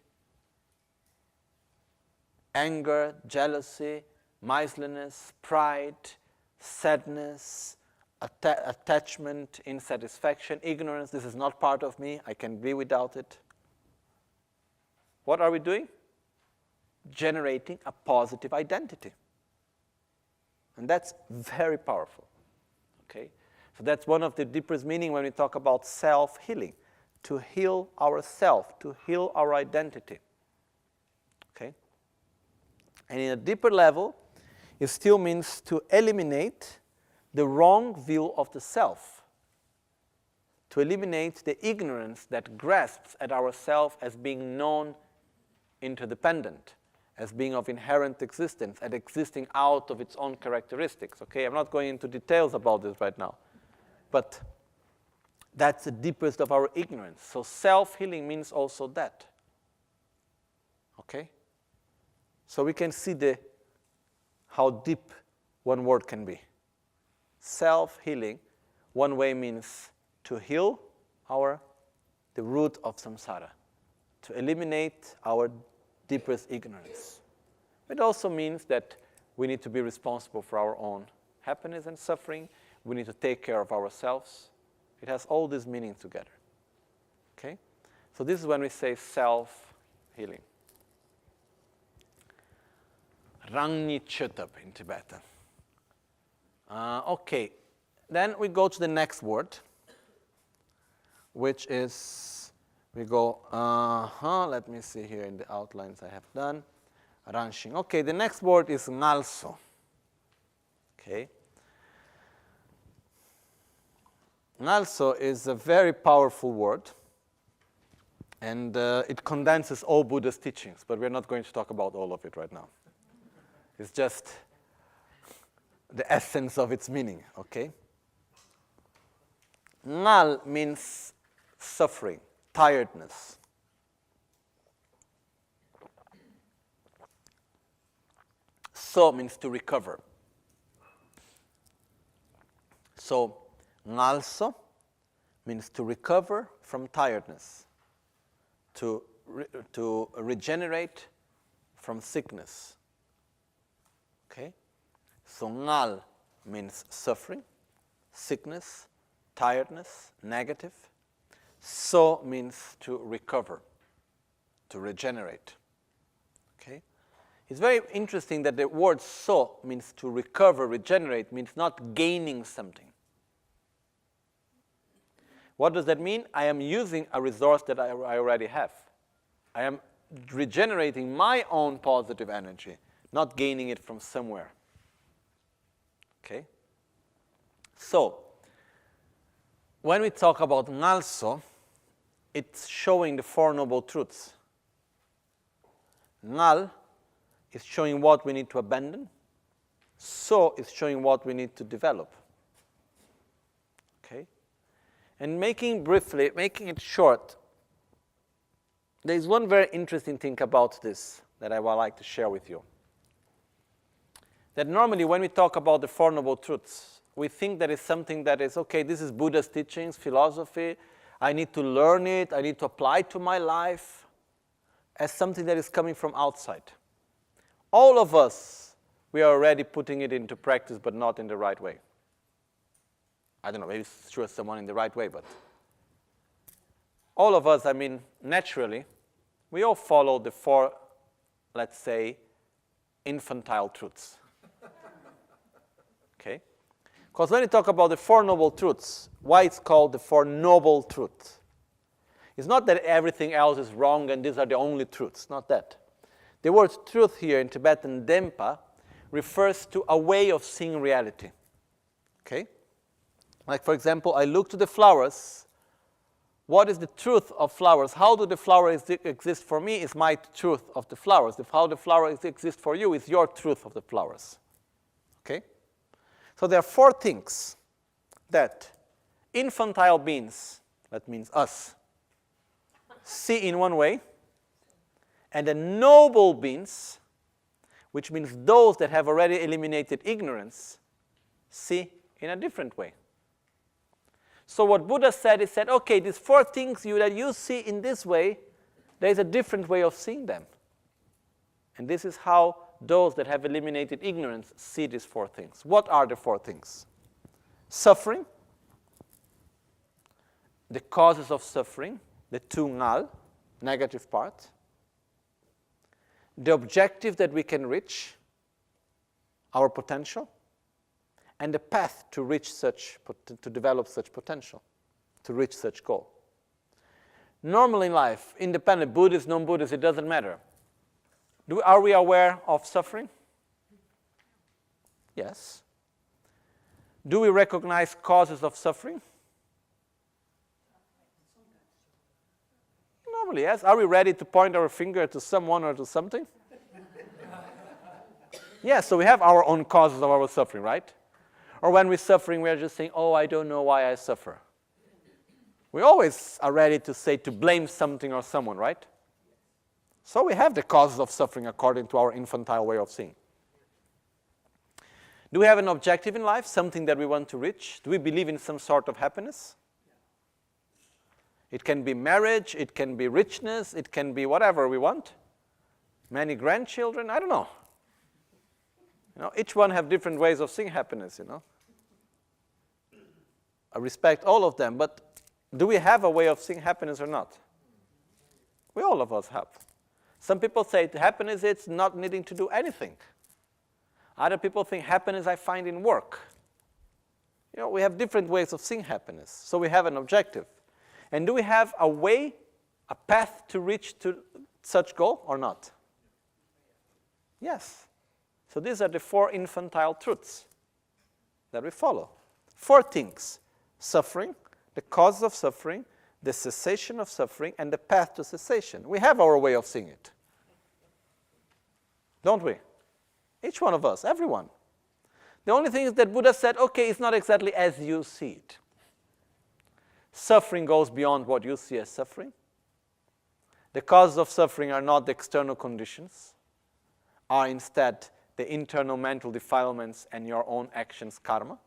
anger, jealousy, miserliness, pride, sadness, attachment, insatisfaction, ignorance. This is not part of me. I can be without it. What are we doing? generating a positive identity. And that's very powerful. Okay? So that's one of the deepest meaning when we talk about self-healing. To heal ourself, to heal our identity. Okay? And in a deeper level, it still means to eliminate the wrong view of the self. To eliminate the ignorance that grasps at ourself as being non-interdependent, as being of inherent existence, and existing out of its own characteristics. Okay, I'm not going into details about this right now. But that's the deepest of our ignorance. So self-healing means also that. Okay? So we can see how deep one word can be. Self-healing, one way means to heal the root of samsara, to eliminate our deepest ignorance. It also means that we need to be responsible for our own happiness and suffering. We need to take care of ourselves. It has all these meanings together. Okay? So this is when we say self-healing. Rangni Chutab in Tibetan. Okay. Then we go to the next word, which is, we go, let me see here in the outlines I have done. Ranshing. Okay, the next word is NgalSo. Okay. NgalSo is a very powerful word, and it condenses all Buddha's teachings, but we're not going to talk about all of it right now. It's just the essence of its meaning, okay? Ngal means suffering, tiredness. So means to recover. So, NgalSo means to recover from tiredness, to regenerate from sickness. Okay? So Ngal means suffering, sickness, tiredness, negative. So means to recover, to regenerate. Okay? It's very interesting that the word so means to recover, regenerate, means not gaining something. What does that mean? I am using a resource that I already have. I am regenerating my own positive energy, not gaining it from somewhere. Okay? So, when we talk about NgalSo, it's showing the Four Noble Truths. Ngal is showing what we need to abandon. So is showing what we need to develop. Okay? And making it short, there is one very interesting thing about this that I would like to share with you. That normally when we talk about the Four Noble Truths, we think that it's something that is, okay, this is Buddha's teachings, philosophy, I need to learn it, I need to apply it to my life, as something that is coming from outside. All of us, we are already putting it into practice, but not in the right way. I don't know, maybe it's sure someone in the right way, but all of us, I mean, naturally, we all follow the four, let's say, infantile truths. Okay? Because when you talk about the Four Noble Truths, why it's called the Four Noble Truths? It's not that everything else is wrong and these are the only truths, not that. The word truth here in Tibetan, Dempa, refers to a way of seeing reality. Okay? Like, for example, I look to the flowers. What is the truth of flowers? How do the flowers exist for me is my truth of the flowers. How the flowers exist for you is your truth of the flowers. Okay? So there are four things that infantile beings, that means us, see in one way, and the noble beings, which means those that have already eliminated ignorance, see in a different way. So what Buddha said is okay, these four things that you see in this way, there is a different way of seeing them. And this is how those that have eliminated ignorance see these four things. What are the four things? Suffering, the causes of suffering, the two Ngal, negative part. the objective that we can reach, our potential, and the path to reach to develop such potential, to reach such goal. Normally in life, independent, Buddhist, non-Buddhist, it doesn't matter. Are we aware of suffering? Yes. Do we recognize causes of suffering? Normally, yes. Are we ready to point our finger to someone or to something? Yes, so we have our own causes of our suffering, right? Or when we're suffering, we're just saying, oh, I don't know why I suffer. We always are ready to say, to blame something or someone, right? So we have the causes of suffering according to our infantile way of seeing. Do we have an objective in life, something that we want to reach? Do we believe in some sort of happiness? It can be marriage, it can be richness, it can be whatever we want. Many grandchildren, I don't know. Each one have different ways of seeing happiness, I respect all of them, but do we have a way of seeing happiness or not? We all of us have. Some people say happiness is not needing to do anything. Other people think happiness I find in work. We have different ways of seeing happiness. So we have an objective. And do we have a way, a path to reach to such goal or not? Yes. So these are the 4 infantile truths that we follow. 4 things: suffering, the causes of suffering, the cessation of suffering, and the path to cessation. We have our way of seeing it. Don't we? Each one of us, everyone. The only thing is that Buddha said, okay, it's not exactly as you see it. Suffering goes beyond what you see as suffering. The causes of suffering are not the external conditions, are instead the internal mental defilements and your own actions, karma.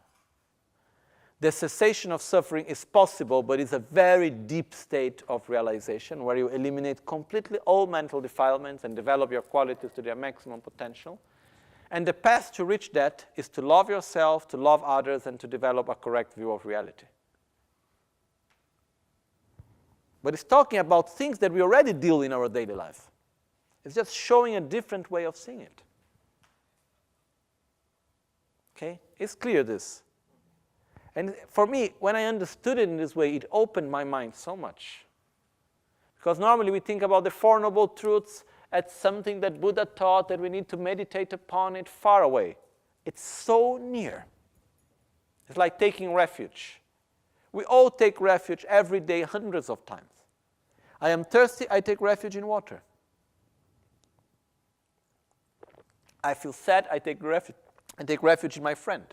The cessation of suffering is possible, but it's a very deep state of realization where you eliminate completely all mental defilements and develop your qualities to their maximum potential. And the path to reach that is to love yourself, to love others, and to develop a correct view of reality. But it's talking about things that we already deal in our daily life. It's just showing a different way of seeing it. Okay? It's clear, this. And for me, when I understood it in this way, it opened my mind so much. Because normally we think about the 4 Noble Truths as something that Buddha taught, that we need to meditate upon it far away. It's so near. It's like taking refuge. We all take refuge every day, hundreds of times. I am thirsty, I take refuge in water. I feel sad, I take refuge in my friend.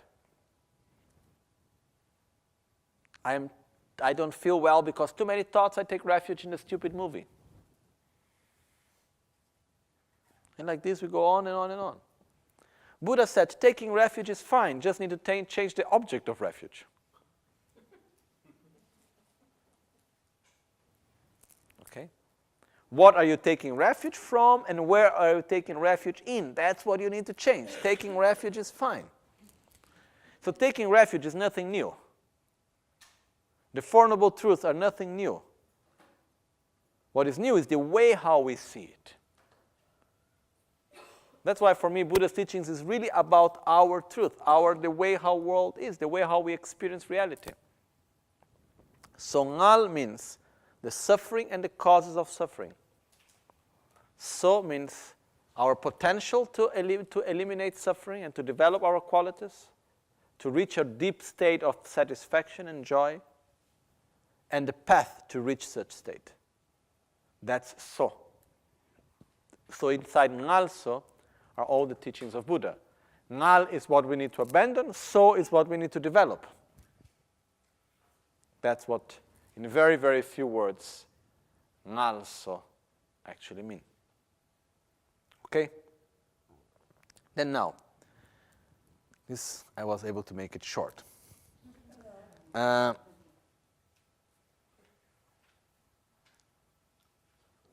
I don't feel well because too many thoughts, I take refuge in a stupid movie. And like this, we go on and on and on. Buddha said, taking refuge is fine, just need to change the object of refuge. Okay? What are you taking refuge from and where are you taking refuge in? That's what you need to change. Taking refuge is fine. So taking refuge is nothing new. The 4 Noble Truths are nothing new. What is new is the way how we see it. That's why for me, Buddha's teachings is really about our truth, the way how world is, the way how we experience reality. So Ngal means the suffering and the causes of suffering. So means our potential to eliminate suffering and to develop our qualities, to reach a deep state of satisfaction and joy, and the path to reach such state. That's So. So inside NgalSo are all the teachings of Buddha. Ngal is what we need to abandon, So is what we need to develop. That's what, in very, very few words, NgalSo actually mean. Okay? Then now, this I was able to make it short.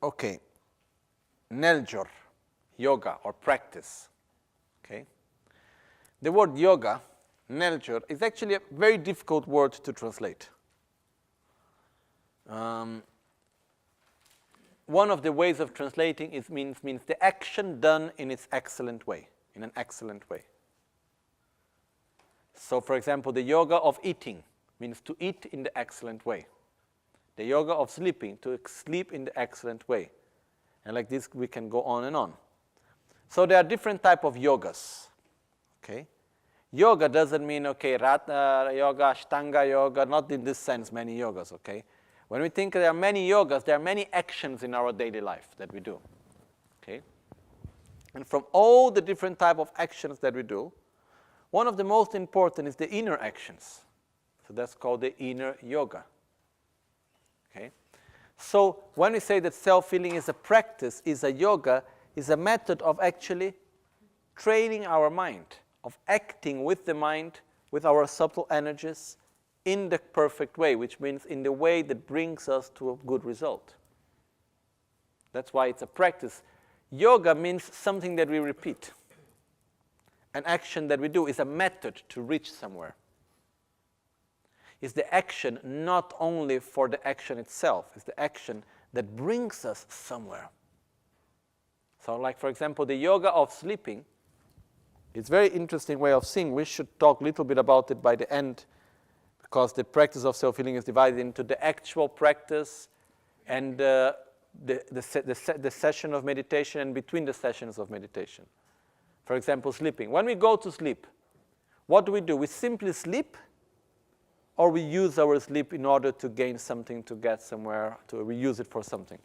Okay, Neljor, yoga or practice. Okay, the word yoga, Neljor, is actually a very difficult word to translate. one of the ways of translating it means the action done in its excellent way, in an excellent way. So, for example, the yoga of eating means to eat in the excellent way. The yoga of sleeping, to sleep in the excellent way. And like this, we can go on and on. So there are different types of yogas. Okay? Yoga doesn't mean, okay, Ratha yoga, Ashtanga yoga, not in this sense, many yogas, okay? When we think there are many yogas, there are many actions in our daily life that we do. Okay? And from all the different type of actions that we do, one of the most important is the inner actions. So that's called the inner yoga. Okay? So when we say that self-healing is a practice, is a yoga, is a method of actually training our mind, of acting with the mind, with our subtle energies, in the perfect way, which means in the way that brings us to a good result. That's why it's a practice. Yoga means something that we repeat. An action that we do is a method to reach somewhere. It's the action not only for the action itself, it's the action that brings us somewhere. So like, for example, the yoga of sleeping, it's a very interesting way of seeing. We should talk a little bit about it by the end, because the practice of self-healing is divided into the actual practice and the session of meditation and between the sessions of meditation. For example, sleeping. When we go to sleep, what do? We simply sleep, or we use our sleep in order to gain something, to get somewhere, we use it for something.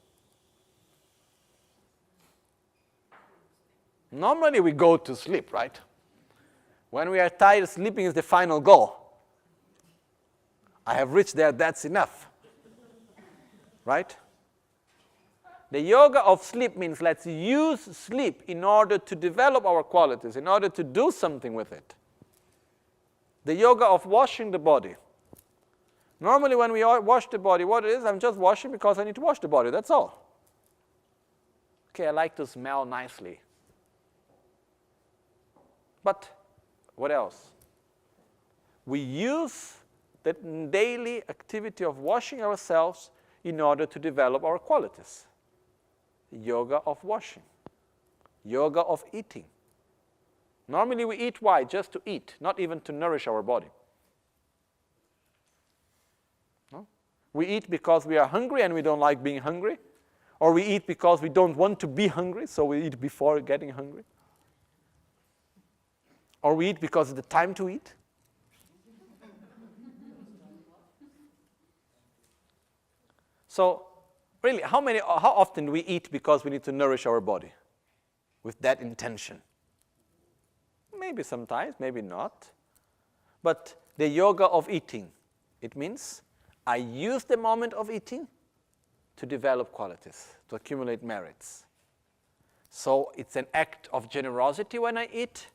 Normally we go to sleep, right? When we are tired, sleeping is the final goal. I have reached there, that's enough. Right? The yoga of sleep means let's use sleep in order to develop our qualities, in order to do something with it. The yoga of washing the body. Normally when we wash the body, what it is, I'm just washing because I need to wash the body, that's all. Okay, I like to smell nicely. But what else? We use the daily activity of washing ourselves in order to develop our qualities. Yoga of washing. Yoga of eating. Normally we eat why? Just to eat, not even to nourish our body. No? We eat because we are hungry and we don't like being hungry. Or we eat because we don't want to be hungry, so we eat before getting hungry. Or we eat because it's the time to eat. So, really, how often do we eat because we need to nourish our body with that intention? Maybe sometimes, maybe not. But the yoga of eating, it means I use the moment of eating to develop qualities, to accumulate merits. So it's an act of generosity when I eat,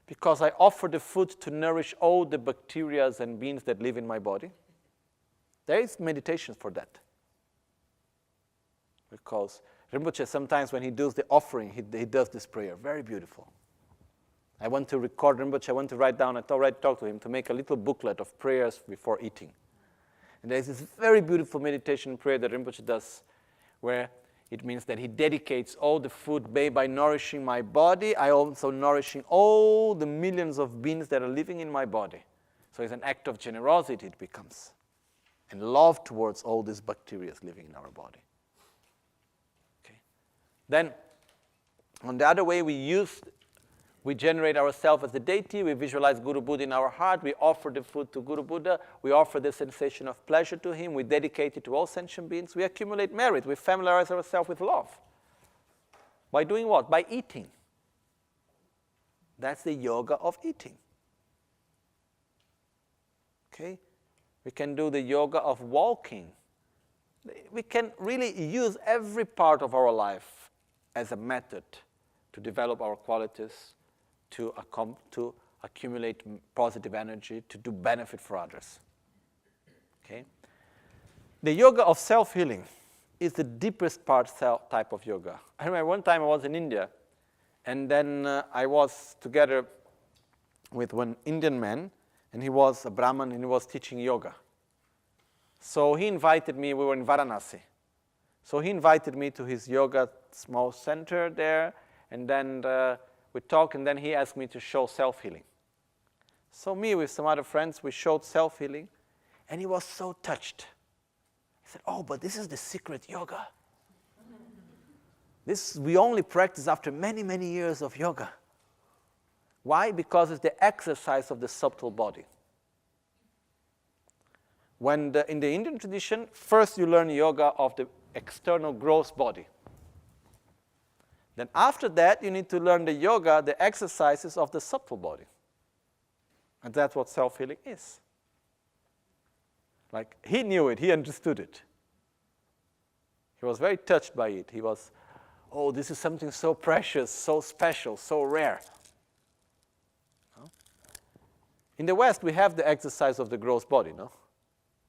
because I offer the food to nourish all the bacteria and beings that live in my body. There is meditation for that. Because Rinpoche, sometimes when he does the offering, he does this prayer. Very beautiful. I want to record Rinpoche, I want to write down, I already talked to him, to make a little booklet of prayers before eating. And there's this very beautiful meditation prayer that Rinpoche does, where it means that he dedicates all the food by nourishing my body. I also nourishing all the millions of beings that are living in my body. So it's an act of generosity it becomes. And love towards all these bacteria living in our body. Then, on the other way, we generate ourselves as the deity, we visualize Guru Buddha in our heart, we offer the food to Guru Buddha, we offer the sensation of pleasure to him, we dedicate it to all sentient beings, we accumulate merit, we familiarize ourselves with love. By doing what? By eating. That's the yoga of eating. Okay? We can do the yoga of walking. We can really use every part of our life as a method to develop our qualities, to accumulate positive energy, to do benefit for others. Okay? The yoga of self-healing is the deepest type of yoga. I remember one time I was in India, and then I was together with one Indian man, and he was a Brahmin, and he was teaching yoga. So he invited me, we were in Varanasi. So he invited me to his yoga small center there, and then we talked, and then he asked me to show self-healing. So me with some other friends, we showed self-healing, and he was so touched. He said, oh, but this is the secret yoga. This we only practice after many, many years of yoga. Why? Because it's the exercise of the subtle body. In the Indian tradition, first you learn yoga of the external gross body. Then after that, you need to learn the yoga, the exercises of the subtle body. And that's what self-healing is. Like, he knew it, he understood it. He was very touched by it. He was, oh, this is something so precious, so special, so rare. In the West, we have the exercise of the gross body, no?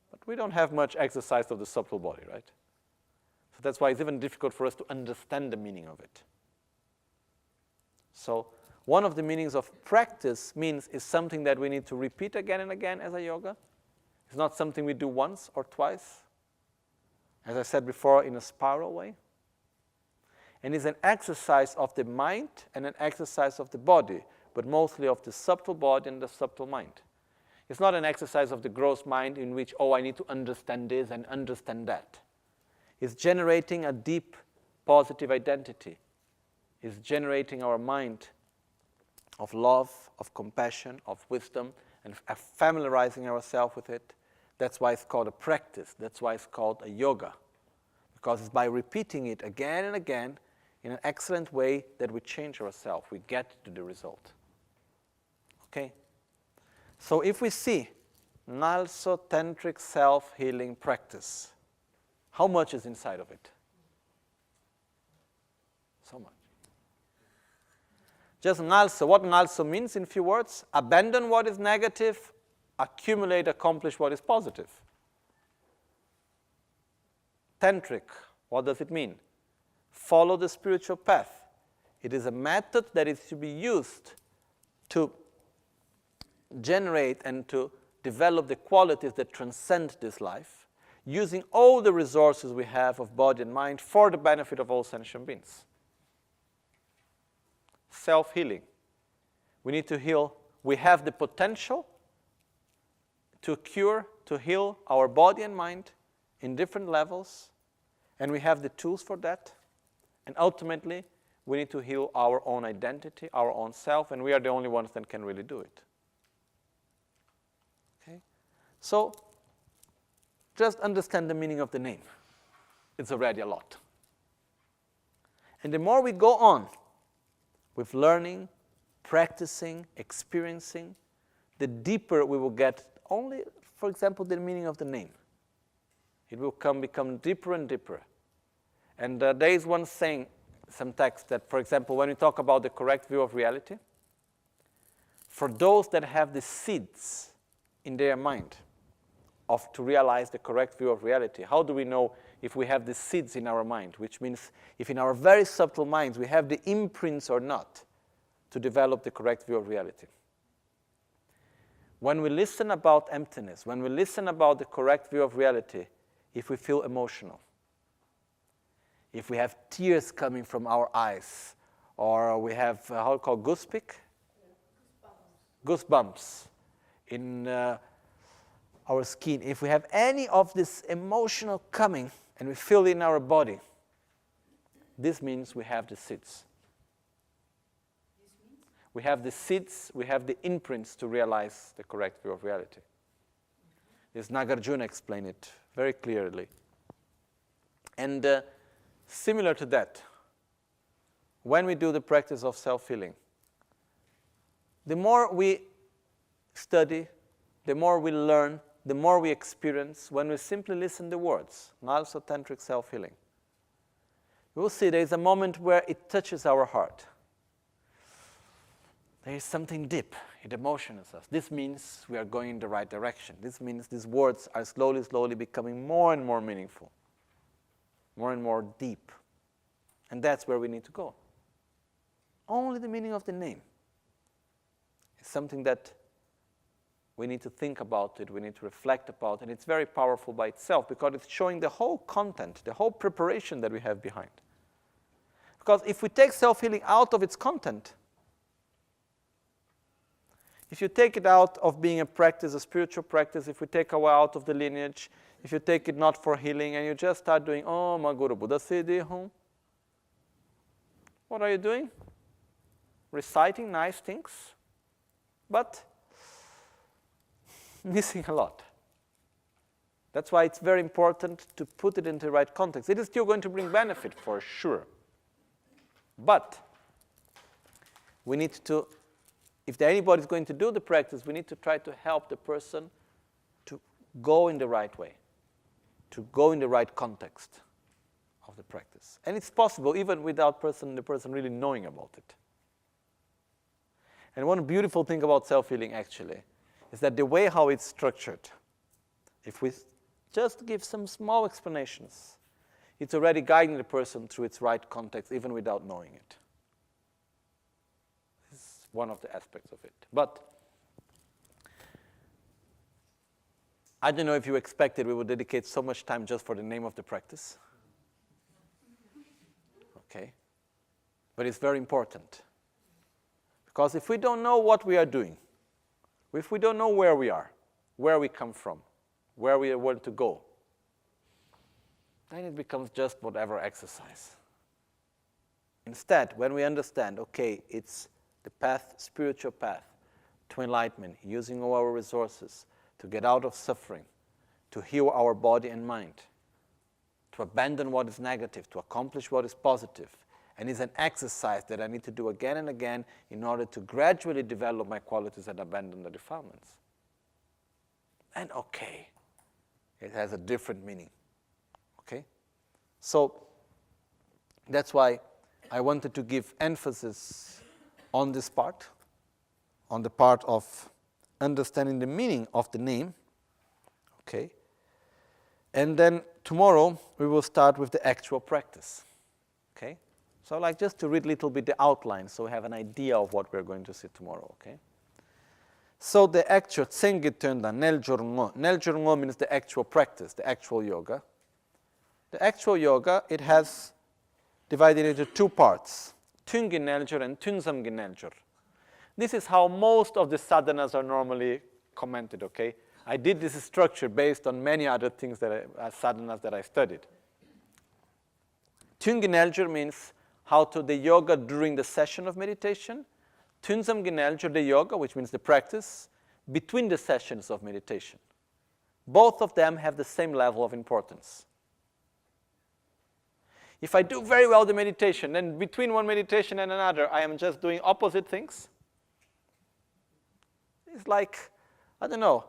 But we don't have much exercise of the subtle body, right? So that's why it's even difficult for us to understand the meaning of it. So one of the meanings of practice is something that we need to repeat again and again as a yoga. It's not something we do once or twice, as I said before, in a spiral way. And it's an exercise of the mind and an exercise of the body, but mostly of the subtle body and the subtle mind. It's not an exercise of the gross mind in which, oh, I need to understand this and understand that. It's generating a deep positive identity. It's generating our mind of love, of compassion, of wisdom, and familiarizing ourselves with it. That's why it's called a practice. That's why it's called a yoga. Because it's by repeating it again and again in an excellent way that we change ourselves. We get to the result. Okay? So if we see NgalSo Tantric self-healing practice, how much is inside of it? So much. Just NgalSo. What NgalSo means in few words? Abandon what is negative, accumulate, accomplish what is positive. Tantric, what does it mean? Follow the spiritual path. It is a method that is to be used to generate and to develop the qualities that transcend this life, using all the resources we have of body and mind for the benefit of all sentient beings. Self-healing. We need to heal. We have the potential to cure, to heal our body and mind in different levels, and we have the tools for that. And ultimately, we need to heal our own identity, our own self, and we are the only ones that can really do it. Okay? So, just understand the meaning of the name. It's already a lot. And the more we go on with learning, practicing, experiencing, the deeper we will get only, for example, the meaning of the name. It will become deeper and deeper. And there is one saying, some text that, for example, when we talk about the correct view of reality, for those that have the seeds in their mind to realize the correct view of reality, how do we know if we have the seeds in our mind? Which means if in our very subtle minds we have the imprints or not to develop the correct view of reality. When we listen about emptiness, when we listen about the correct view of reality, if we feel emotional, if we have tears coming from our eyes, or we have, how call goosepick? Goosebumps in our skin. If we have any of this emotional coming and we feel it in our body, this means we have the seeds. We have the seeds, we have the imprints to realize the correct view of reality. This Nagarjuna explained it very clearly. And similar to that, when we do the practice of self-healing, the more we study, the more we learn, the more we experience, when we simply listen the words, NgalSo Tantric self-healing, we will see there is a moment where it touches our heart. There is something deep. It emotions us. This means we are going in the right direction. This means these words are slowly, slowly becoming more and more meaningful, more and more deep. And that's where we need to go. Only the meaning of the name is something that We need to think about it, we need to reflect about it, and it's very powerful by itself because it's showing the whole content, the whole preparation that we have behind. Because if we take self-healing out of its content, if you take it out of being a practice, a spiritual practice, if we take away out of the lineage, if you take it not for healing and you just start doing, oh, my Guru Buddha Siddhi home, what are you doing? Reciting nice things, but missing a lot. That's why it's very important to put it into the right context. It is still going to bring benefit for sure. But we need to, if anybody's going to do the practice, we need to try to help the person to go in the right way, to go in the right context of the practice. And it's possible even without the person really knowing about it. And one beautiful thing about self-healing actually is that the way how it's structured, if we just give some small explanations, it's already guiding the person through its right context even without knowing it. This is one of the aspects of it. But I don't know if you expected we would dedicate so much time just for the name of the practice. Okay? But it's very important. Because if we don't know what we are doing, if we don't know where we are, where we come from, where we want to go, then it becomes just whatever exercise. Instead, when we understand, okay, it's the path, spiritual path to enlightenment, using all our resources to get out of suffering, to heal our body and mind, to abandon what is negative, to accomplish what is positive, and it's an exercise that I need to do again and again in order to gradually develop my qualities and abandon the defilements. And okay, it has a different meaning. Okay? So that's why I wanted to give emphasis on this part, on the part of understanding the meaning of the name. Okay? And then tomorrow we will start with the actual practice. Okay? So I'd like just to read a little bit the outline so we have an idea of what we're going to see tomorrow, okay? So the actual Tsengi Tönda, Neljorngo. Neljorngo means the actual practice, the actual yoga. The actual yoga, it has divided into two parts, Tungi Neljor and Tunsamgi Neljor. This is how most of the sadhanas are normally commented, okay? I did this structure based on many other things sadhanas that I studied. Tungi Neljor means how to the yoga during the session of meditation. Tunsamgi Neljor, the yoga, which means the practice, between the sessions of meditation. Both of them have the same level of importance. If I do very well the meditation, then between one meditation and another, I am just doing opposite things. It's like, I don't know,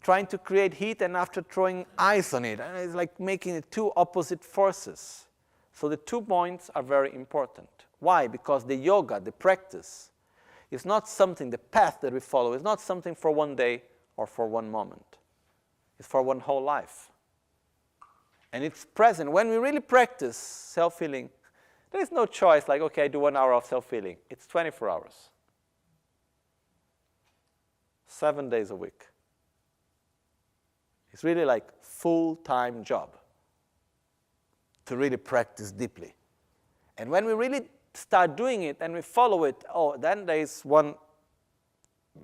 trying to create heat and after throwing ice on it. It's like making it two opposite forces. So the 2 points are very important. Why? Because the yoga, the practice, is not something, the path that we follow, is not something for one day or for one moment. It's for one whole life. And it's present. When we really practice self-healing, there is no choice like, okay, I do 1 hour of self-healing. It's 24 hours. 7 days a week. It's really like full-time job to really practice deeply. And when we really start doing it and we follow it, then there is one,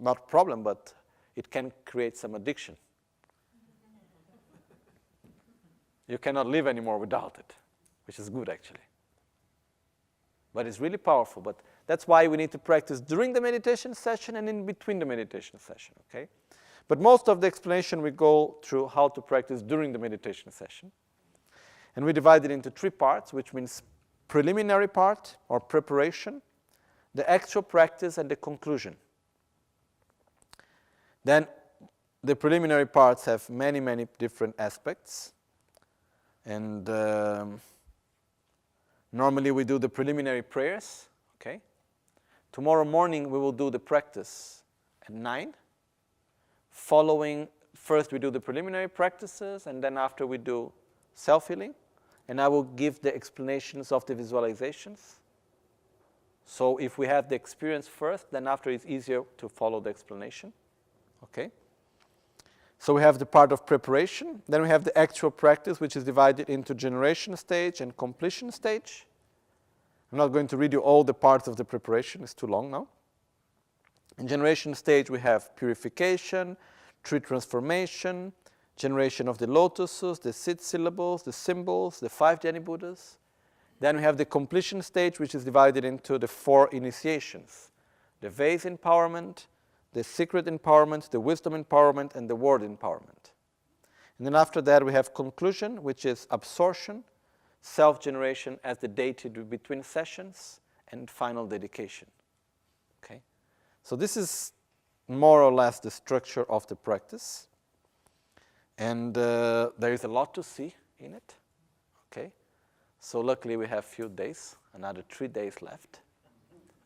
not problem, but it can create some addiction. You cannot live anymore without it, which is good actually. But it's really powerful. But that's why we need to practice during the meditation session and in between the meditation session, okay? But most of the explanation we go through how to practice during the meditation session. And we divide it into 3 parts, which means preliminary part or preparation, the actual practice, and the conclusion. Then the preliminary parts have many, many different aspects. And normally we do the preliminary prayers, okay? Tomorrow morning we will do the practice at 9. Following, first we do the preliminary practices, and then after we do self-healing. And I will give the explanations of the visualizations. So if we have the experience first, then after it's easier to follow the explanation. Okay? So we have the part of preparation, then we have the actual practice, which is divided into generation stage and completion stage. I'm not going to read you all the parts of the preparation, it's too long now. In generation stage, we have purification, tree transformation, generation of the lotuses, the 6 syllables, the symbols, the 5 Jnani Buddhas. Then we have the completion stage, which is divided into the 4 initiations. The vase empowerment, the secret empowerment, the wisdom empowerment, and the word empowerment. And then after that, we have conclusion, which is absorption, self-generation as the deity between sessions, and final dedication. Okay? So this is more or less the structure of the practice. And there is a lot to see in it. Okay? So luckily we have few days, another 3 days left.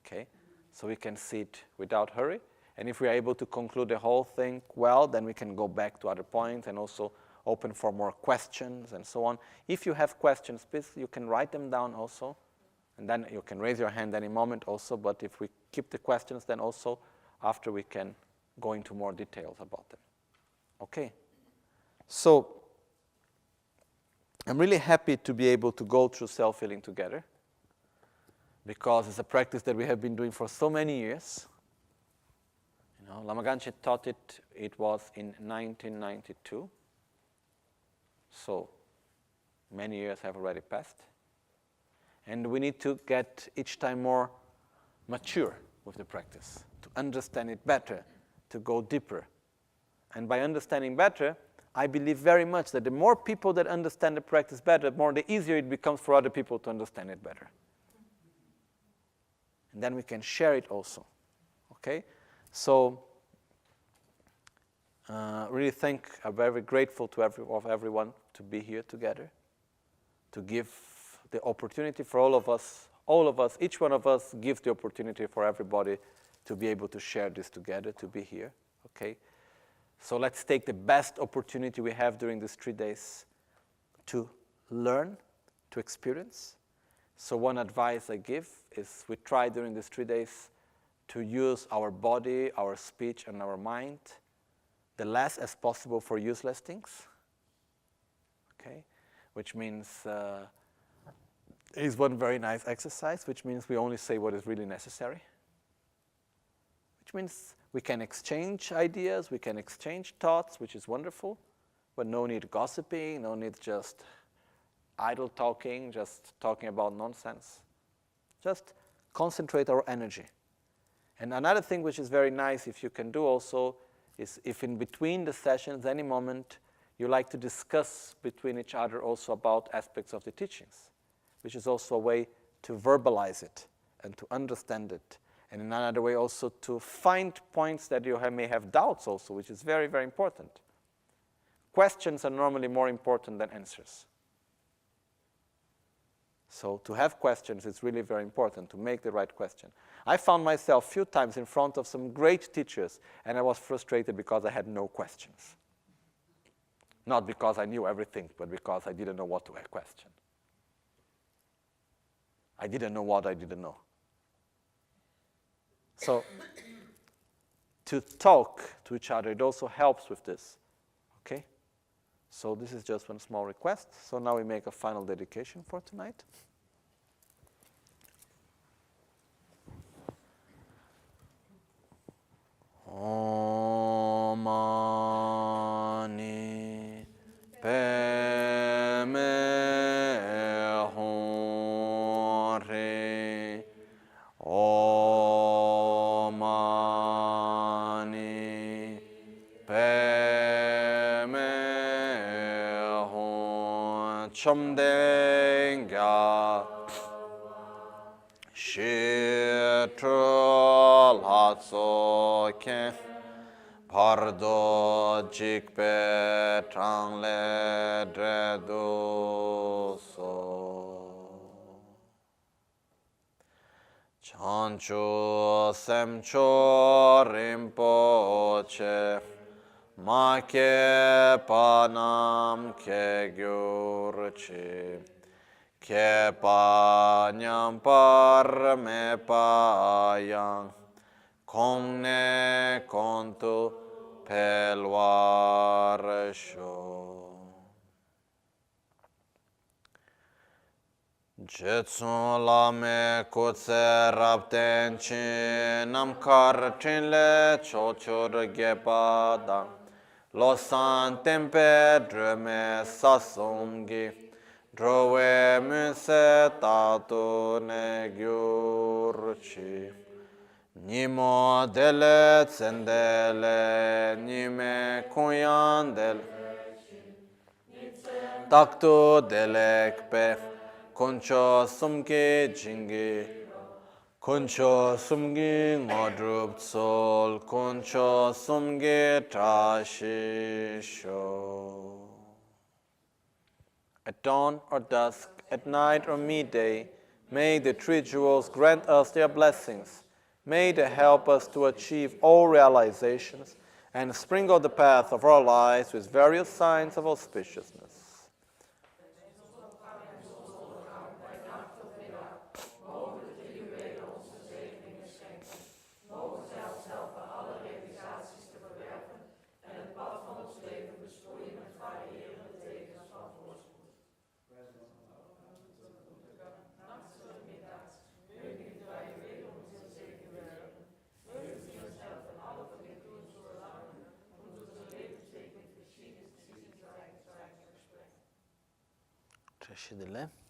Okay? So we can see it without hurry. And if we are able to conclude the whole thing well, then we can go back to other points and also open for more questions and so on. If you have questions, please, you can write them down also. And then you can raise your hand any moment also. But if we keep the questions, then also after we can go into more details about them. Okay. So I'm really happy to be able to go through self-healing together, because it's a practice that we have been doing for so many years. You know, Lama Ganche taught it, it was in 1992. So many years have already passed. And we need to get each time more mature with the practice, to understand it better, to go deeper. And by understanding better, I believe very much that the more people that understand the practice better, the easier it becomes for other people to understand it better. And then we can share it also. Okay? So, really I'm very grateful to everyone to be here together, to give the opportunity for all of us, each one of us gives the opportunity for everybody to be able to share this together, to be here. Okay? So let's take the best opportunity we have during these 3 days to learn, to experience. So one advice I give is we try during these 3 days to use our body, our speech, and our mind the less as possible for useless things. Okay? Which means, is one very nice exercise, which means we only say what is really necessary. Which means we can exchange ideas, we can exchange thoughts, which is wonderful, but no need gossiping, no need just idle talking, just talking about nonsense. Just concentrate our energy. And another thing which is very nice if you can do also is if in between the sessions, any moment, you like to discuss between each other also about aspects of the teachings, which is also a way to verbalize it and to understand it. And in another way also to find points that you may have doubts also, which is very, very important. Questions are normally more important than answers. So to have questions is really very important, to make the right question. I found myself a few times in front of some great teachers, and I was frustrated because I had no questions. Not because I knew everything, but because I didn't know what to question. I didn't know what I didn't know. So, to talk to each other, it also helps with this, okay? So this is just one small request. So now we make a final dedication for tonight. Om Mani Padme Hum. Om Mani Padme Hum. Chomdenga Shitral Hatsoken Pardo Jikpe Trangle Dreduso Chancho Semcho Rinpoche Make Panam Ke Gyurchi Ke Panyam Parme Payang Kongne Kontu pelwaresho. Jetsun lame kutse rapten chin namkar chinle chochur gepada losan tempe dreme sasumgi drove munse tatu ne gyurchi nimo dele tsendele nime kunyandel taktu delekpe Concho sumge jingi, concho sumge ngodrup sol, concho sumge tashisho. At dawn or dusk, at night or midday, may the three jewels grant us their blessings. May they help us to achieve all realizations and sprinkle the path of our lives with various signs of auspiciousness. Trešidele.